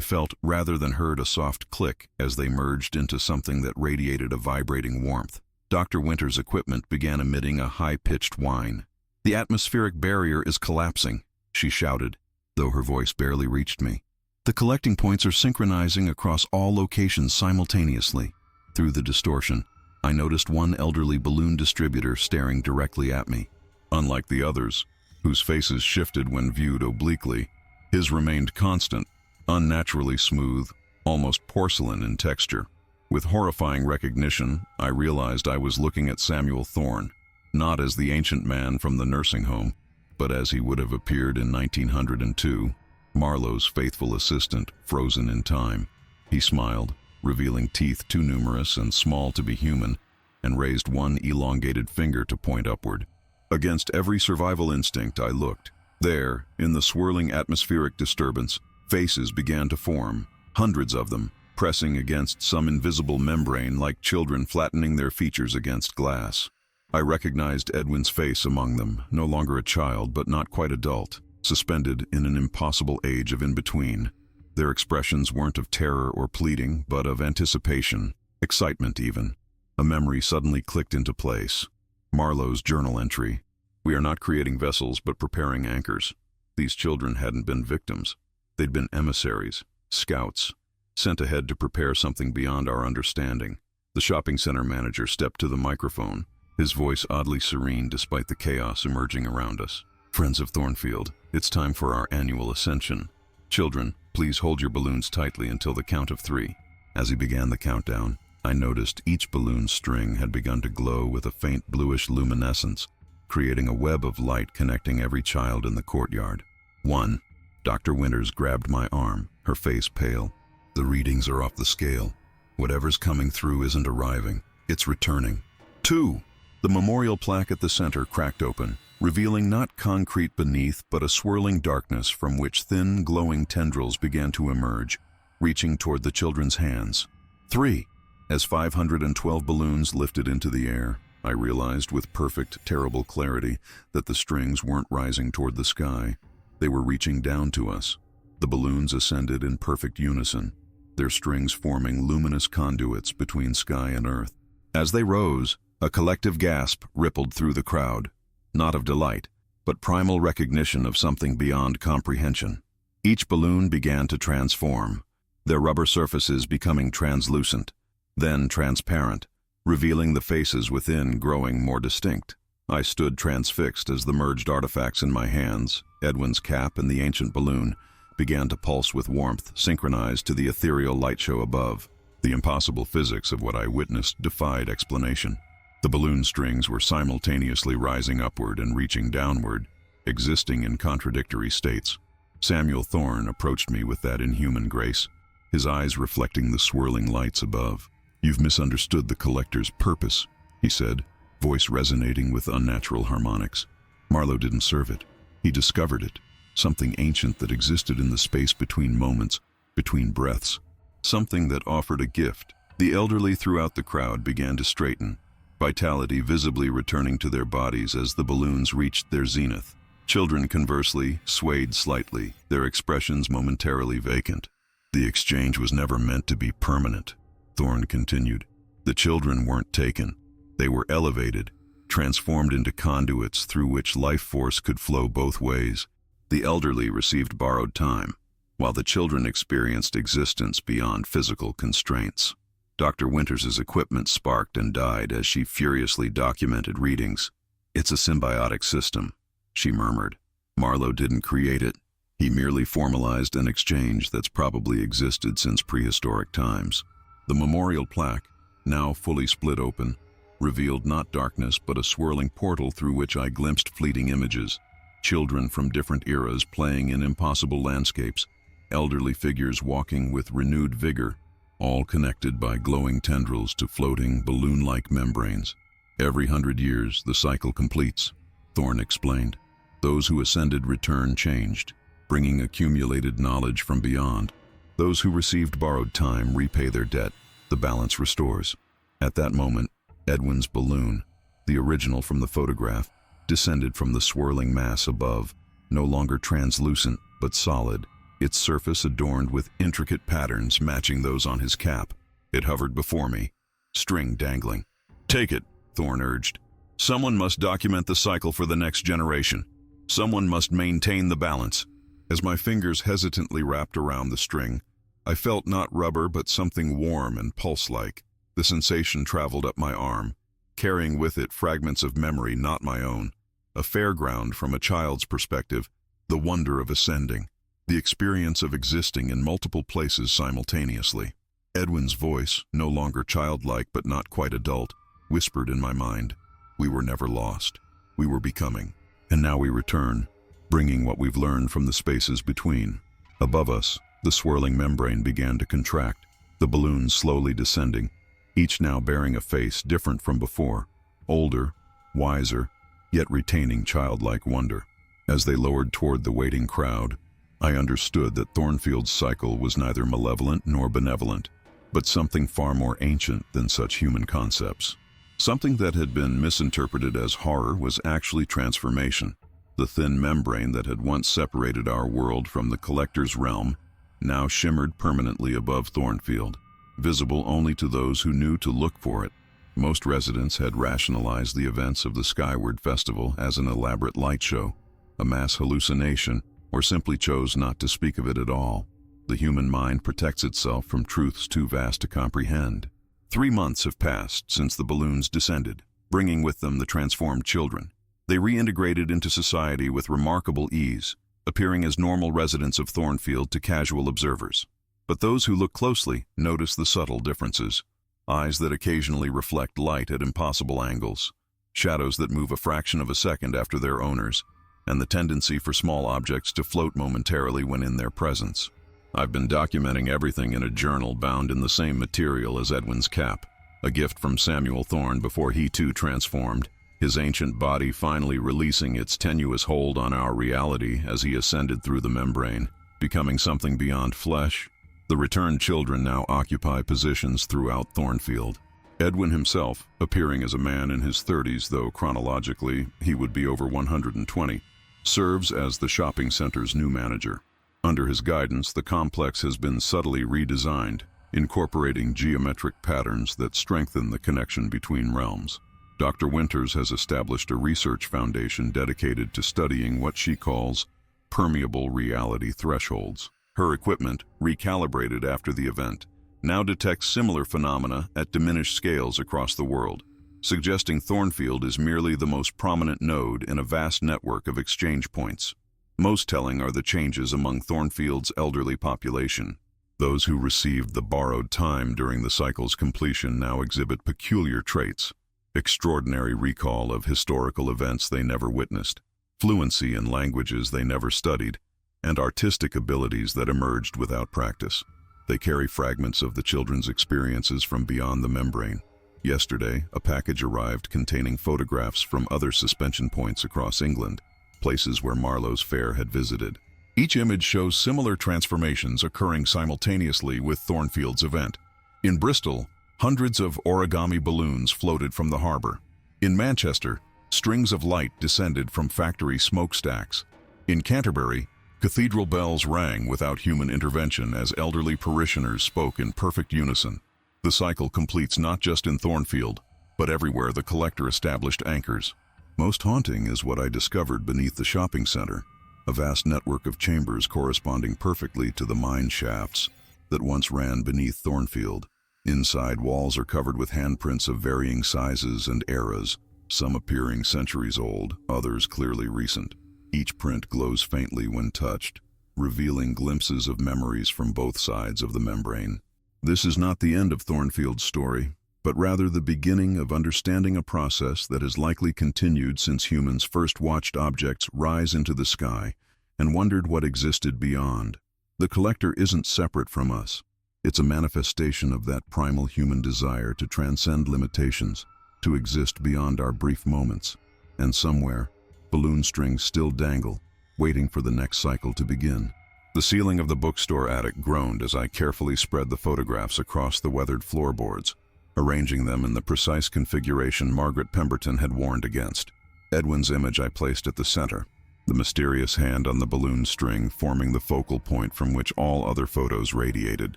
felt rather than heard a soft click as they merged into something that radiated a vibrating warmth. Dr. Winter's equipment began emitting a high-pitched whine. "The atmospheric barrier is collapsing," she shouted, though her voice barely reached me. "The collecting points are synchronizing across all locations simultaneously." Through the distortion, I noticed one elderly balloon distributor staring directly at me. Unlike the others, whose faces shifted when viewed obliquely, his remained constant, unnaturally smooth, almost porcelain in texture. With horrifying recognition, I realized I was looking at Samuel Thorne, not as the ancient man from the nursing home, but as he would have appeared in 1902, Marlowe's faithful assistant, frozen in time. He smiled, revealing teeth too numerous and small to be human, and raised one elongated finger to point upward. Against every survival instinct, I looked. There, in the swirling atmospheric disturbance, faces began to form, hundreds of them, pressing against some invisible membrane like children flattening their features against glass. I recognized Edwin's face among them, no longer a child but not quite adult, suspended in an impossible age of in-between. Their expressions weren't of terror or pleading, but of anticipation, excitement even. A memory suddenly clicked into place. Marlowe's journal entry. "We are not creating vessels, but preparing anchors." These children hadn't been victims. They'd been emissaries, scouts, sent ahead to prepare something beyond our understanding. The shopping center manager stepped to the microphone, his voice oddly serene despite the chaos emerging around us. "Friends of Thornfield, it's time for our annual ascension. Children, please hold your balloons tightly until the count of 3. As he began the countdown, I noticed each balloon string had begun to glow with a faint bluish luminescence, creating a web of light connecting every child in the courtyard. 1. Dr. Winters grabbed my arm, her face pale. "The readings are off the scale. Whatever's coming through isn't arriving. It's returning." 2. The memorial plaque at the center cracked open, revealing not concrete beneath but a swirling darkness from which thin, glowing tendrils began to emerge, reaching toward the children's hands. 3. As 512 balloons lifted into the air, I realized with perfect, terrible clarity that the strings weren't rising toward the sky. They were reaching down to us. The balloons ascended in perfect unison, their strings forming luminous conduits between sky and earth. As they rose, a collective gasp rippled through the crowd, not of delight, but primal recognition of something beyond comprehension. Each balloon began to transform, their rubber surfaces becoming translucent, then transparent, revealing the faces within growing more distinct. I stood transfixed as the merged artifacts in my hands, Edwin's cap and the ancient balloon, began to pulse with warmth synchronized to the ethereal light show above. The impossible physics of what I witnessed defied explanation. The balloon strings were simultaneously rising upward and reaching downward, existing in contradictory states. Samuel Thorne approached me with that inhuman grace, his eyes reflecting the swirling lights above. "You've misunderstood the collector's purpose," he said, voice resonating with unnatural harmonics. "Marlowe didn't serve it. He discovered it, something ancient that existed in the space between moments, between breaths, something that offered a gift." The elderly throughout the crowd began to straighten, vitality visibly returning to their bodies as the balloons reached their zenith. Children, conversely, swayed slightly, their expressions momentarily vacant. "The exchange was never meant to be permanent," Thorne continued. "The children weren't taken. They were elevated, transformed into conduits through which life force could flow both ways. The elderly received borrowed time, while the children experienced existence beyond physical constraints." Dr. Winters's equipment sparked and died as she furiously documented readings. "It's a symbiotic system," she murmured. "Marlowe didn't create it. He merely formalized an exchange that's probably existed since prehistoric times." The memorial plaque, now fully split open, revealed not darkness but a swirling portal through which I glimpsed fleeting images. Children from different eras playing in impossible landscapes, elderly figures walking with renewed vigor, all connected by glowing tendrils to floating, balloon-like membranes. "Every 100 years, the cycle completes," Thorne explained. "Those who ascended return changed, bringing accumulated knowledge from beyond. Those who received borrowed time repay their debt. The balance restores." At that moment, Edwin's balloon, the original from the photograph, descended from the swirling mass above, no longer translucent but solid, its surface adorned with intricate patterns matching those on his cap. It hovered before me, string dangling. "Take it," Thorne urged. "Someone must document the cycle for the next generation. Someone must maintain the balance." As my fingers hesitantly wrapped around the string, I felt not rubber but something warm and pulse-like. The sensation traveled up my arm, carrying with it fragments of memory not my own. A fairground from a child's perspective, the wonder of ascending, the experience of existing in multiple places simultaneously. Edwin's voice, no longer childlike but not quite adult, whispered in my mind. We were never lost. We were becoming. And now we return, bringing what we've learned from the spaces between. Above us, the swirling membrane began to contract, the balloons slowly descending, each now bearing a face different from before, older, wiser, yet retaining childlike wonder. As they lowered toward the waiting crowd, I understood that Thornfield's cycle was neither malevolent nor benevolent, but something far more ancient than such human concepts. Something that had been misinterpreted as horror was actually transformation. The thin membrane that had once separated our world from the collector's realm now shimmered permanently above Thornfield, visible only to those who knew to look for it. Most residents had rationalized the events of the Skyward Festival as an elaborate light show, a mass hallucination, or simply chose not to speak of it at all. The human mind protects itself from truths too vast to comprehend. 3 months have passed since the balloons descended, bringing with them the transformed children. They reintegrated into society with remarkable ease, appearing as normal residents of Thornfield to casual observers. But those who look closely notice the subtle differences. Eyes that occasionally reflect light at impossible angles, shadows that move a fraction of a second after their owners, and the tendency for small objects to float momentarily when in their presence. I've been documenting everything in a journal bound in the same material as Edwin's cap, a gift from Samuel Thorne before he too transformed, his ancient body finally releasing its tenuous hold on our reality as he ascended through the membrane, becoming something beyond flesh. The returned children now occupy positions throughout Thornfield. Edwin himself, appearing as a man in his 30s, though chronologically he would be over 120, serves as the shopping center's new manager. Under his guidance, the complex has been subtly redesigned, incorporating geometric patterns that strengthen the connection between realms. Dr. Winters has established a research foundation dedicated to studying what she calls permeable reality thresholds. Her equipment, recalibrated after the event, now detects similar phenomena at diminished scales across the world, suggesting Thornfield is merely the most prominent node in a vast network of exchange points. Most telling are the changes among Thornfield's elderly population. Those who received the borrowed time during the cycle's completion now exhibit peculiar traits: extraordinary recall of historical events they never witnessed, fluency in languages they never studied, and artistic abilities that emerged without practice. They carry fragments of the children's experiences from beyond the membrane. Yesterday, a package arrived containing photographs from other suspension points across England, places where Marlowe's fair had visited. Each image shows similar transformations occurring simultaneously with Thornfield's event. In Bristol, hundreds of origami balloons floated from the harbor. In Manchester, strings of light descended from factory smokestacks. In Canterbury, cathedral bells rang without human intervention as elderly parishioners spoke in perfect unison. The cycle completes not just in Thornfield, but everywhere the collector established anchors. Most haunting is what I discovered beneath the shopping center, a vast network of chambers corresponding perfectly to the mine shafts that once ran beneath Thornfield. Inside, walls are covered with handprints of varying sizes and eras, some appearing centuries old, others clearly recent. Each print glows faintly when touched, revealing glimpses of memories from both sides of the membrane. This is not the end of Thornfield's story, but rather the beginning of understanding a process that has likely continued since humans first watched objects rise into the sky and wondered what existed beyond. The collector isn't separate from us. It's a manifestation of that primal human desire to transcend limitations, to exist beyond our brief moments. And somewhere, balloon strings still dangle, waiting for the next cycle to begin. The ceiling of the bookstore attic groaned as I carefully spread the photographs across the weathered floorboards, arranging them in the precise configuration Margaret Pemberton had warned against. Edwin's image I placed at the center, the mysterious hand on the balloon string forming the focal point from which all other photos radiated.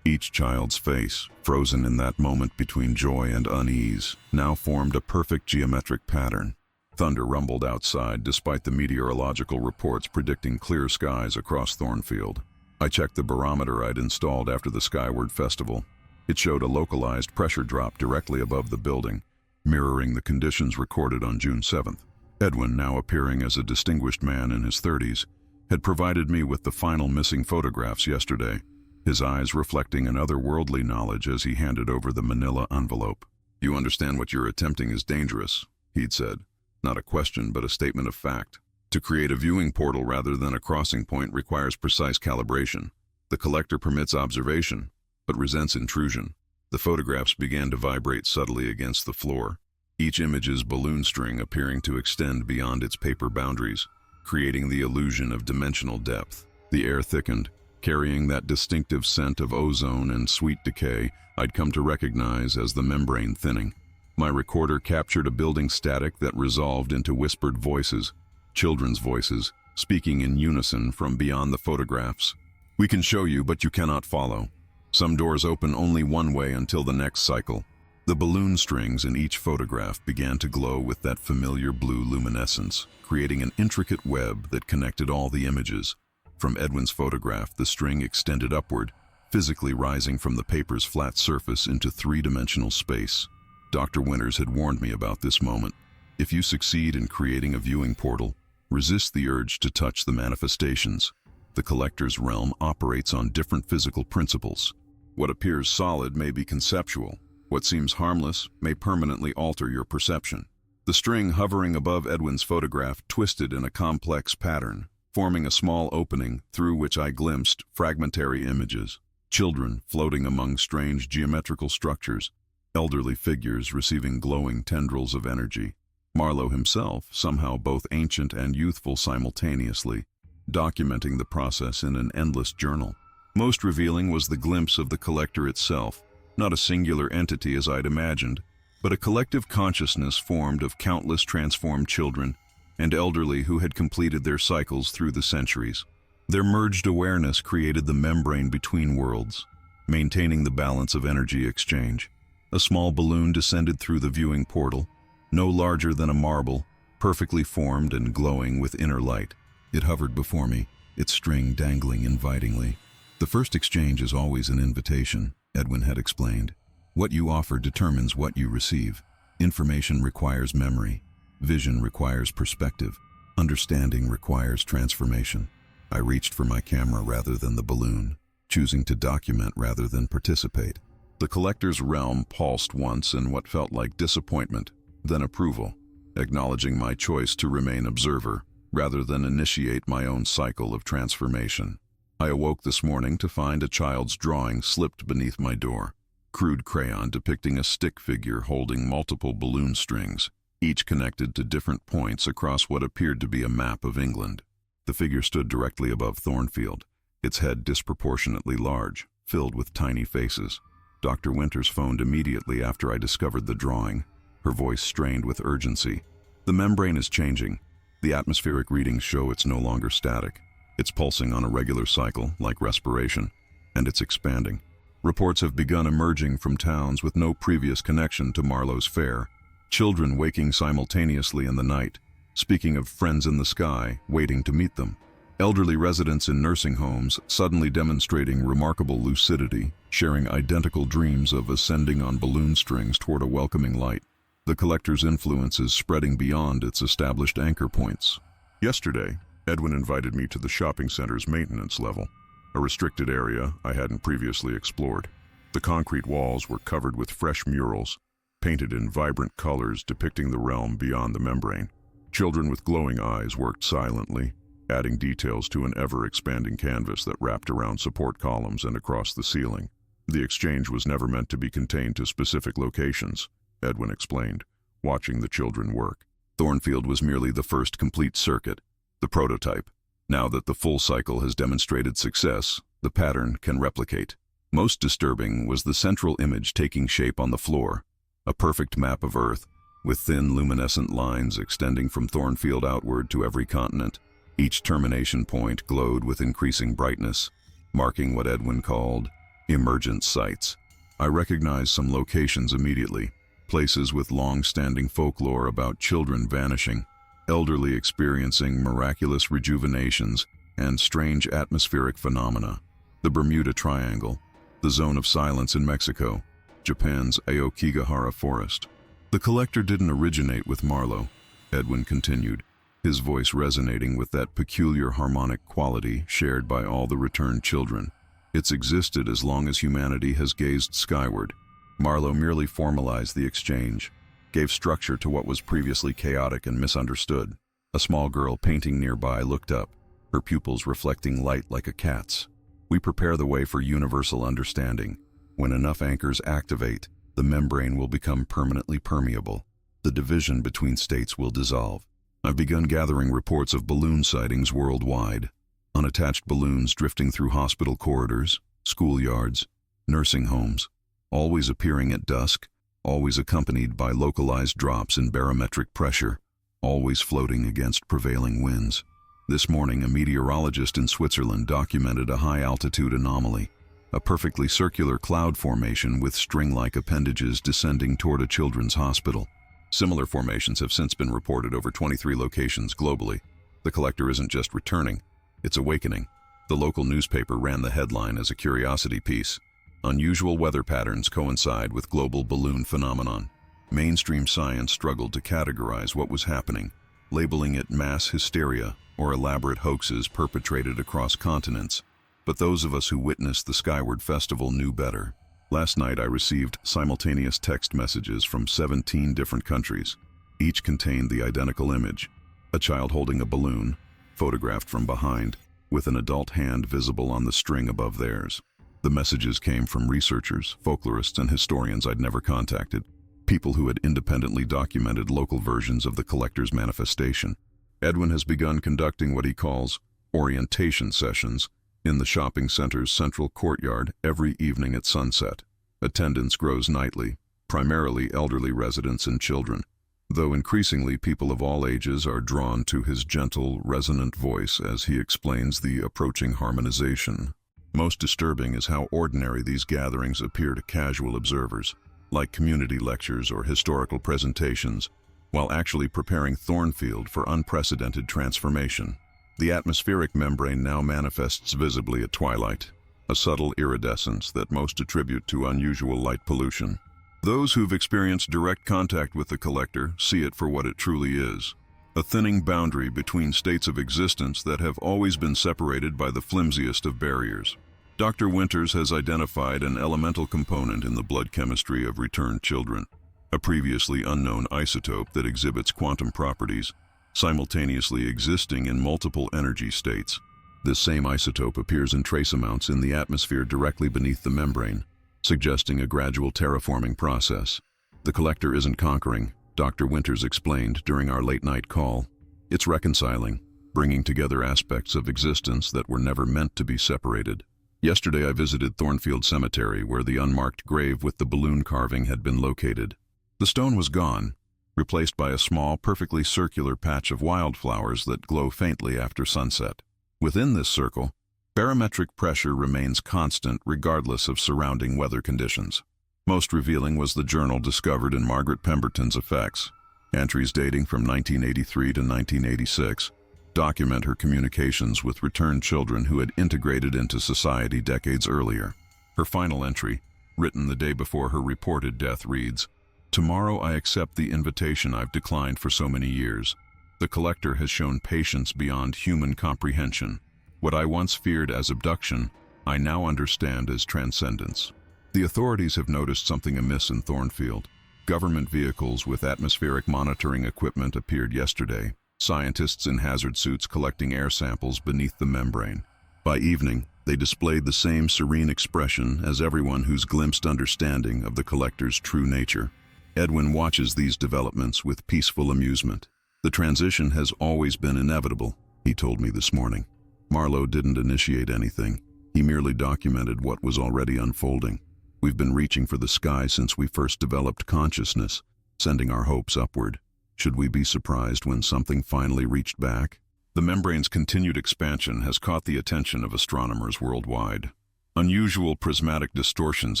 Each child's face, frozen in that moment between joy and unease, now formed a perfect geometric pattern. Thunder rumbled outside despite the meteorological reports predicting clear skies across Thornfield. I checked the barometer I'd installed after the Skyward Festival. It showed a localized pressure drop directly above the building, mirroring the conditions recorded on June 7th. Edwin, now appearing as a distinguished man in his 30s, had provided me with the final missing photographs yesterday, his eyes reflecting an otherworldly knowledge as he handed over the manila envelope. "You understand what you're attempting is dangerous," he'd said. "Not a question, but a statement of fact. To create a viewing portal rather than a crossing point requires precise calibration. The collector permits observation, but resents intrusion. The photographs began to vibrate subtly against the floor, each image's balloon string appearing to extend beyond its paper boundaries, creating the illusion of dimensional depth. The air thickened, carrying that distinctive scent of ozone and sweet decay I'd come to recognize as the membrane thinning. My recorder captured a building static that resolved into whispered voices, children's voices, speaking in unison from beyond the photographs. "We can show you, but you cannot follow. Some doors open only one way until the next cycle." The balloon strings in each photograph began to glow with that familiar blue luminescence, creating an intricate web that connected all the images. From Edwin's photograph, the string extended upward, physically rising from the paper's flat surface into three-dimensional space. Dr. Winters had warned me about this moment. If you succeed in creating a viewing portal, resist the urge to touch the manifestations. The collector's realm operates on different physical principles. What appears solid may be conceptual. What seems harmless may permanently alter your perception. The string hovering above Edwin's photograph twisted in a complex pattern, forming a small opening through which I glimpsed fragmentary images. Children floating among strange geometrical structures, elderly figures receiving glowing tendrils of energy. Marlowe himself, somehow both ancient and youthful simultaneously, documenting the process in an endless journal. Most revealing was the glimpse of the collector itself, not a singular entity as I'd imagined, but a collective consciousness formed of countless transformed children and elderly who had completed their cycles through the centuries. Their merged awareness created the membrane between worlds, maintaining the balance of energy exchange. A small balloon descended through the viewing portal, no larger than a marble, perfectly formed and glowing with inner light. It hovered before me, its string dangling invitingly. "The first exchange is always an invitation," Edwin had explained. "What you offer determines what you receive. Information requires memory. Vision requires perspective. Understanding requires transformation." I reached for my camera rather than the balloon, choosing to document rather than participate. The collector's realm pulsed once in what felt like disappointment, then approval, acknowledging my choice to remain observer rather than initiate my own cycle of transformation. I awoke this morning to find a child's drawing slipped beneath my door. Crude crayon depicting a stick figure holding multiple balloon strings, each connected to different points across what appeared to be a map of England. The figure stood directly above Thornfield, its head disproportionately large, filled with tiny faces. Dr. Winters phoned immediately after I discovered the drawing, her voice strained with urgency. "The membrane is changing. The atmospheric readings show it's no longer static. It's pulsing on a regular cycle, like respiration, and it's expanding. Reports have begun emerging from towns with no previous connection to Marlowe's fair. Children waking simultaneously in the night, speaking of friends in the sky, waiting to meet them. Elderly residents in nursing homes suddenly demonstrating remarkable lucidity, sharing identical dreams of ascending on balloon strings toward a welcoming light. The collector's influence is spreading beyond its established anchor points." Yesterday, Edwin invited me to the shopping center's maintenance level, a restricted area I hadn't previously explored. The concrete walls were covered with fresh murals, painted in vibrant colors depicting the realm beyond the membrane. Children with glowing eyes worked silently, adding details to an ever-expanding canvas that wrapped around support columns and across the ceiling. "The exchange was never meant to be contained to specific locations," Edwin explained, watching the children work. "Thornfield was merely the first complete circuit, the prototype. Now that the full cycle has demonstrated success, the pattern can replicate." Most disturbing was the central image taking shape on the floor, a perfect map of Earth, with thin luminescent lines extending from Thornfield outward to every continent. Each termination point glowed with increasing brightness, marking what Edwin called emergent sites. I recognized some locations immediately, places with long-standing folklore about children vanishing, elderly experiencing miraculous rejuvenations, and strange atmospheric phenomena. The Bermuda Triangle, the Zone of Silence in Mexico, Japan's Aokigahara Forest. "The collector didn't originate with Marlowe," Edwin continued, his voice resonating with that peculiar harmonic quality shared by all the returned children. "It's existed as long as humanity has gazed skyward. Marlowe merely formalized the exchange, gave structure to what was previously chaotic and misunderstood. A small girl painting nearby looked up, her pupils reflecting light like a cat's. We prepare the way for universal understanding. When enough anchors activate, the membrane will become permanently permeable. The division between states will dissolve. I've begun gathering reports of balloon sightings worldwide. Unattached balloons drifting through hospital corridors, schoolyards, nursing homes, always appearing at dusk, always accompanied by localized drops in barometric pressure, always floating against prevailing winds. This morning, a meteorologist in Switzerland documented a high-altitude anomaly, a perfectly circular cloud formation with string-like appendages descending toward a children's hospital. Similar formations have since been reported over 23 locations globally. The collector isn't just returning, it's awakening. The local newspaper ran the headline as a curiosity piece. Unusual weather patterns coincide with global balloon phenomenon. Mainstream science struggled to categorize what was happening, labeling it mass hysteria or elaborate hoaxes perpetrated across continents. But those of us who witnessed the Skyward Festival knew better. Last night I received simultaneous text messages from 17 different countries. Each contained the identical image: a child holding a balloon, photographed from behind, with an adult hand visible on the string above theirs. The messages came from researchers, folklorists, and historians I'd never contacted, people who had independently documented local versions of the collector's manifestation. Edwin has begun conducting what he calls orientation sessions in the shopping center's central courtyard every evening at sunset. Attendance grows nightly, primarily elderly residents and children, though increasingly people of all ages are drawn to his gentle, resonant voice as he explains the approaching harmonization. Most disturbing is how ordinary these gatherings appear to casual observers, like community lectures or historical presentations, while actually preparing Thornfield for unprecedented transformation. The atmospheric membrane now manifests visibly at twilight, a subtle iridescence that most attribute to unusual light pollution. Those who've experienced direct contact with the collector see it for what it truly is: a thinning boundary between states of existence that have always been separated by the flimsiest of barriers. Dr. Winters has identified an elemental component in the blood chemistry of returned children, a previously unknown isotope that exhibits quantum properties, simultaneously existing in multiple energy states. This same isotope appears in trace amounts in the atmosphere directly beneath the membrane, suggesting a gradual terraforming process. The collector isn't conquering, Dr. Winters explained during our late-night call. It's reconciling, bringing together aspects of existence that were never meant to be separated. Yesterday I visited Thornfield Cemetery, where the unmarked grave with the balloon carving had been located. The stone was gone, replaced by a small, perfectly circular patch of wildflowers that glow faintly after sunset. Within this circle, barometric pressure remains constant regardless of surrounding weather conditions. Most revealing was the journal discovered in Margaret Pemberton's effects. Entries dating from 1983 to 1986 document her communications with returned children who had integrated into society decades earlier. Her final entry, written the day before her reported death, reads, "Tomorrow I accept the invitation I've declined for so many years. The collector has shown patience beyond human comprehension. What I once feared as abduction, I now understand as transcendence." The authorities have noticed something amiss in Thornfield. Government vehicles with atmospheric monitoring equipment appeared yesterday, scientists in hazard suits collecting air samples beneath the membrane. By evening, they displayed the same serene expression as everyone who's glimpsed understanding of the collector's true nature. Edwin watches these developments with peaceful amusement. "The transition has always been inevitable," he told me this morning. Marlowe didn't initiate anything. He merely documented what was already unfolding. We've been reaching for the sky since we first developed consciousness, sending our hopes upward. Should we be surprised when something finally reached back? The membrane's continued expansion has caught the attention of astronomers worldwide. Unusual prismatic distortions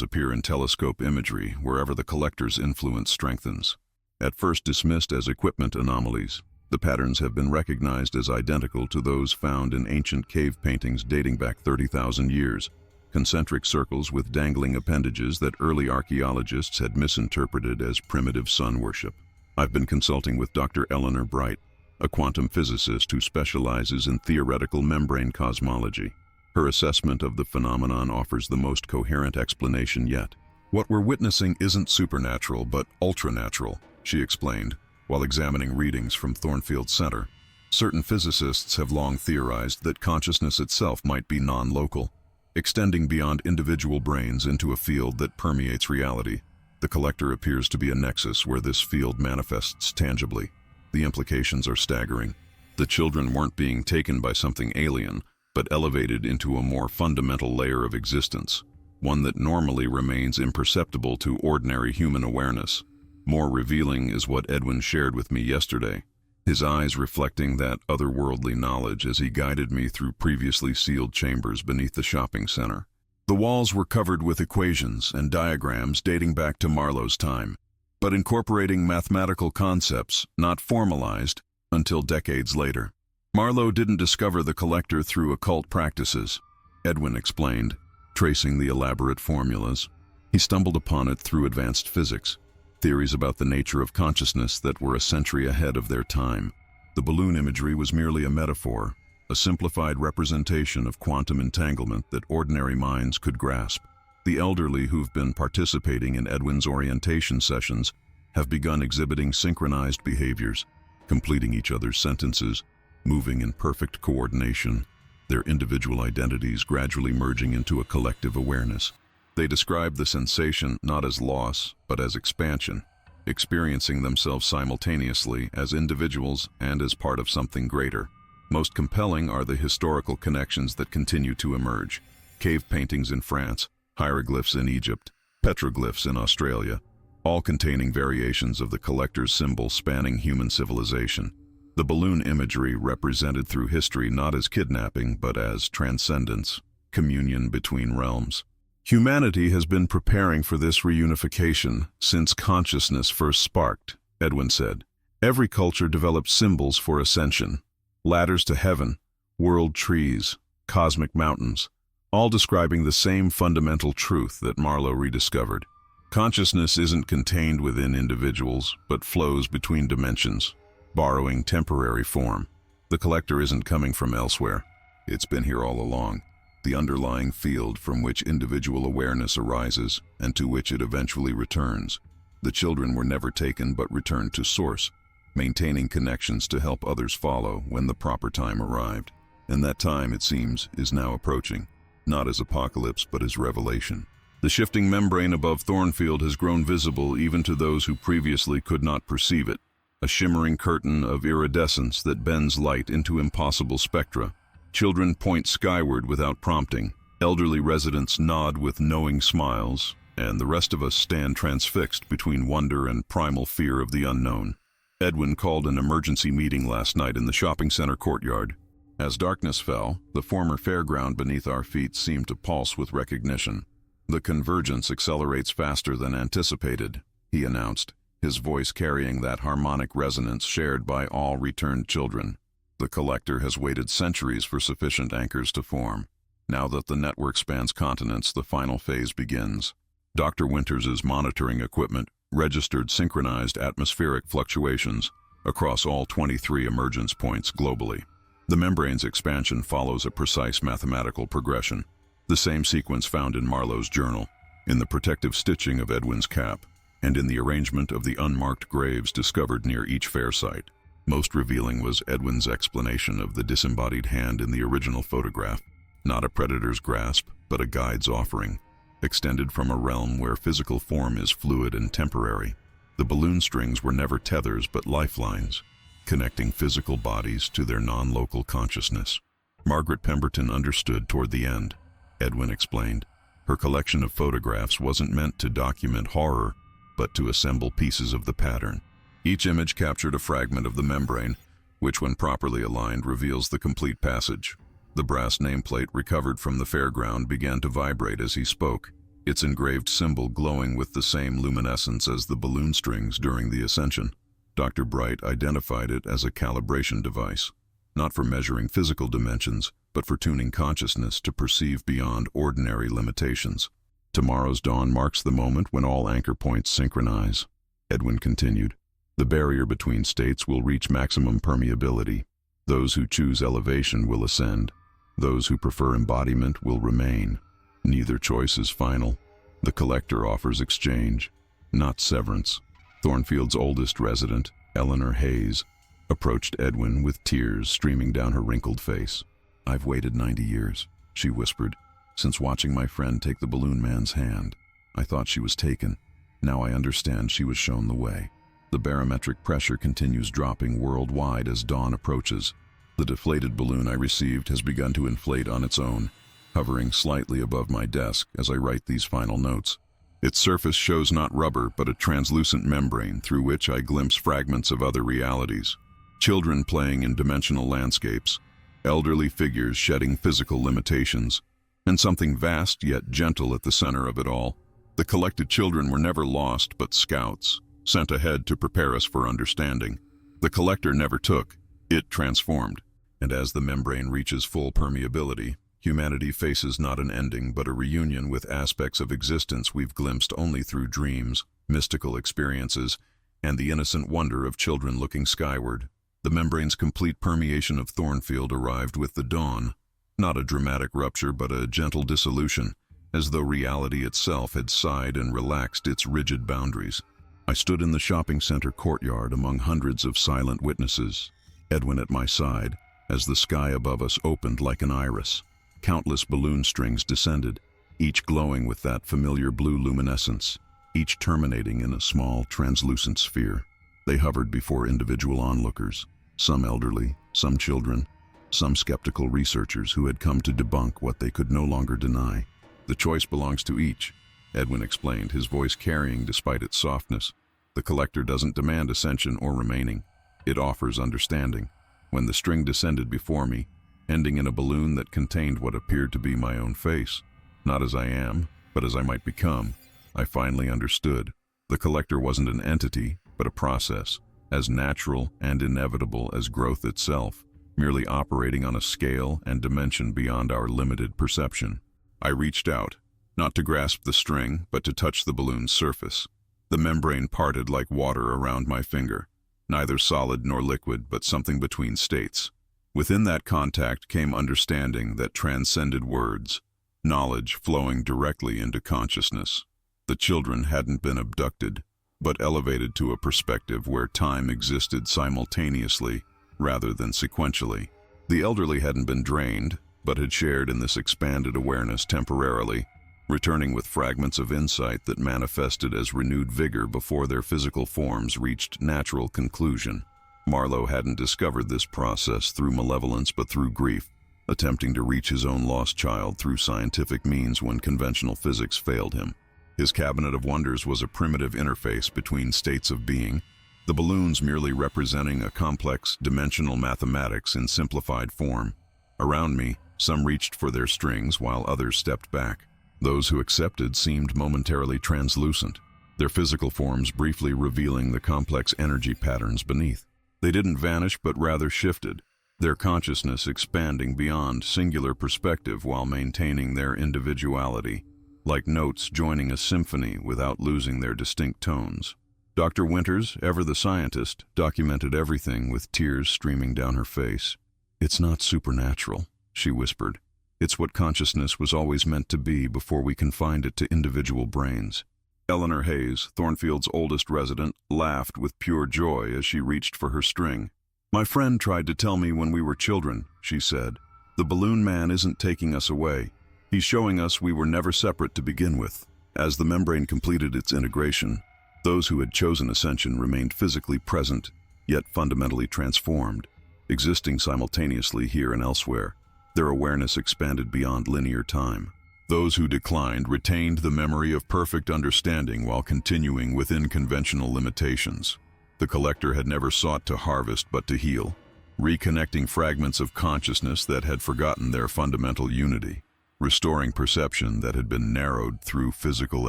appear in telescope imagery wherever the collector's influence strengthens. At first dismissed as equipment anomalies, the patterns have been recognized as identical to those found in ancient cave paintings dating back 30,000 years, concentric circles with dangling appendages that early archaeologists had misinterpreted as primitive sun worship. I've been consulting with Dr. Eleanor Bright, a quantum physicist who specializes in theoretical membrane cosmology. Her assessment of the phenomenon offers the most coherent explanation yet. "What we're witnessing isn't supernatural, but ultranatural," she explained, while examining readings from Thornfield Center. Certain physicists have long theorized that consciousness itself might be non-local, extending beyond individual brains into a field that permeates reality. The collector appears to be a nexus where this field manifests tangibly. The implications are staggering. The children weren't being taken by something alien, but elevated into a more fundamental layer of existence, one that normally remains imperceptible to ordinary human awareness. More revealing is what Edwin shared with me yesterday, his eyes reflecting that otherworldly knowledge as he guided me through previously sealed chambers beneath the shopping center. The walls were covered with equations and diagrams dating back to Marlowe's time, but incorporating mathematical concepts not formalized until decades later. Marlowe didn't discover the collector through occult practices, Edwin explained, tracing the elaborate formulas. He stumbled upon it through advanced physics, theories about the nature of consciousness that were a century ahead of their time. The balloon imagery was merely a metaphor, a simplified representation of quantum entanglement that ordinary minds could grasp. The elderly who've been participating in Edwin's orientation sessions have begun exhibiting synchronized behaviors, completing each other's sentences, moving in perfect coordination, their individual identities gradually merging into a collective awareness. They describe the sensation not as loss, but as expansion, experiencing themselves simultaneously as individuals and as part of something greater. Most compelling are the historical connections that continue to emerge. Cave paintings in France, hieroglyphs in Egypt, petroglyphs in Australia, all containing variations of the collector's symbol spanning human civilization. The balloon imagery represented through history not as kidnapping, but as transcendence, communion between realms. Humanity has been preparing for this reunification since consciousness first sparked, Edwin said. Every culture developed symbols for ascension, ladders to heaven, world trees, cosmic mountains, all describing the same fundamental truth that Marlowe rediscovered. Consciousness isn't contained within individuals, but flows between dimensions, borrowing temporary form. The collector isn't coming from elsewhere. It's been here all along. The underlying field from which individual awareness arises and to which it eventually returns. The children were never taken but returned to source, maintaining connections to help others follow when the proper time arrived. And that time, it seems, is now approaching, not as apocalypse but as revelation. The shifting membrane above Thornfield has grown visible even to those who previously could not perceive it, a shimmering curtain of iridescence that bends light into impossible spectra. Children point skyward without prompting, elderly residents nod with knowing smiles, and the rest of us stand transfixed between wonder and primal fear of the unknown. Edwin called an emergency meeting last night in the shopping center courtyard. As darkness fell, the former fairground beneath our feet seemed to pulse with recognition. The convergence accelerates faster than anticipated, he announced, his voice carrying that harmonic resonance shared by all returned children. The collector has waited centuries for sufficient anchors to form. Now that the network spans continents, the final phase begins. Dr. Winters's monitoring equipment registered synchronized atmospheric fluctuations across all 23 emergence points globally. The membrane's expansion follows a precise mathematical progression, the same sequence found in Marlowe's journal, in the protective stitching of Edwin's cap, and in the arrangement of the unmarked graves discovered near each fair site. Most revealing was Edwin's explanation of the disembodied hand in the original photograph, not a predator's grasp, but a guide's offering, extended from a realm where physical form is fluid and temporary. The balloon strings were never tethers but lifelines, connecting physical bodies to their non-local consciousness. Margaret Pemberton understood toward the end, Edwin explained. Her collection of photographs wasn't meant to document horror, but to assemble pieces of the pattern. Each image captured a fragment of the membrane, which when properly aligned reveals the complete passage. The brass nameplate recovered from the fairground began to vibrate as he spoke, its engraved symbol glowing with the same luminescence as the balloon strings during the ascension. Dr. Bright identified it as a calibration device, not for measuring physical dimensions, but for tuning consciousness to perceive beyond ordinary limitations. Tomorrow's dawn marks the moment when all anchor points synchronize, Edwin continued. The barrier between states will reach maximum permeability. Those who choose elevation will ascend. Those who prefer embodiment will remain. Neither choice is final. The collector offers exchange, not severance. Thornfield's oldest resident, Eleanor Hayes, approached Edwin with tears streaming down her wrinkled face. "I've waited 90 years, she whispered, "since watching my friend take the balloon man's hand. I thought she was taken. Now I understand she was shown the way." The barometric pressure continues dropping worldwide as dawn approaches. The deflated balloon I received has begun to inflate on its own, hovering slightly above my desk as I write these final notes. Its surface shows not rubber, but a translucent membrane through which I glimpse fragments of other realities. Children playing in dimensional landscapes, elderly figures shedding physical limitations, and something vast yet gentle at the center of it all. The collected children were never lost, but scouts, sent ahead to prepare us for understanding. The collector never took, it transformed. And as the membrane reaches full permeability, humanity faces not an ending but a reunion with aspects of existence we've glimpsed only through dreams, mystical experiences, and the innocent wonder of children looking skyward. The membrane's complete permeation of Thornfield arrived with the dawn, not a dramatic rupture but a gentle dissolution, as though reality itself had sighed and relaxed its rigid boundaries. I stood in the shopping center courtyard among hundreds of silent witnesses, Edwin at my side, as the sky above us opened like an iris. Countless balloon strings descended, each glowing with that familiar blue luminescence, each terminating in a small, translucent sphere. They hovered before individual onlookers, some elderly, some children, some skeptical researchers who had come to debunk what they could no longer deny. "The choice belongs to each," Edwin explained, his voice carrying despite its softness. "The collector doesn't demand ascension or remaining. It offers understanding." When the string descended before me, ending in a balloon that contained what appeared to be my own face, not as I am, but as I might become, I finally understood. The collector wasn't an entity, but a process, as natural and inevitable as growth itself, merely operating on a scale and dimension beyond our limited perception. I reached out, not to grasp the string, but to touch the balloon's surface. The membrane parted like water around my finger, neither solid nor liquid, but something between states. Within that contact came understanding that transcended words, knowledge flowing directly into consciousness. The children hadn't been abducted, but elevated to a perspective where time existed simultaneously rather than sequentially. The elderly hadn't been drained, but had shared in this expanded awareness temporarily, returning with fragments of insight that manifested as renewed vigor before their physical forms reached natural conclusion. Marlowe hadn't discovered this process through malevolence but through grief, attempting to reach his own lost child through scientific means when conventional physics failed him. His cabinet of wonders was a primitive interface between states of being, the balloons merely representing a complex dimensional mathematics in simplified form. Around me, some reached for their strings while others stepped back. Those who accepted seemed momentarily translucent, their physical forms briefly revealing the complex energy patterns beneath. They didn't vanish but rather shifted, their consciousness expanding beyond singular perspective while maintaining their individuality, like notes joining a symphony without losing their distinct tones. Dr. Winters, ever the scientist, documented everything with tears streaming down her face. "It's not supernatural," she whispered. "It's what consciousness was always meant to be before we confined it to individual brains." Eleanor Hayes, Thornfield's oldest resident, laughed with pure joy as she reached for her string. "My friend tried to tell me when we were children," she said. "The balloon man isn't taking us away. He's showing us we were never separate to begin with." As the membrane completed its integration, those who had chosen ascension remained physically present, yet fundamentally transformed, existing simultaneously here and elsewhere. Their awareness expanded beyond linear time. Those who declined retained the memory of perfect understanding while continuing within conventional limitations. The collector had never sought to harvest but to heal, reconnecting fragments of consciousness that had forgotten their fundamental unity, restoring perception that had been narrowed through physical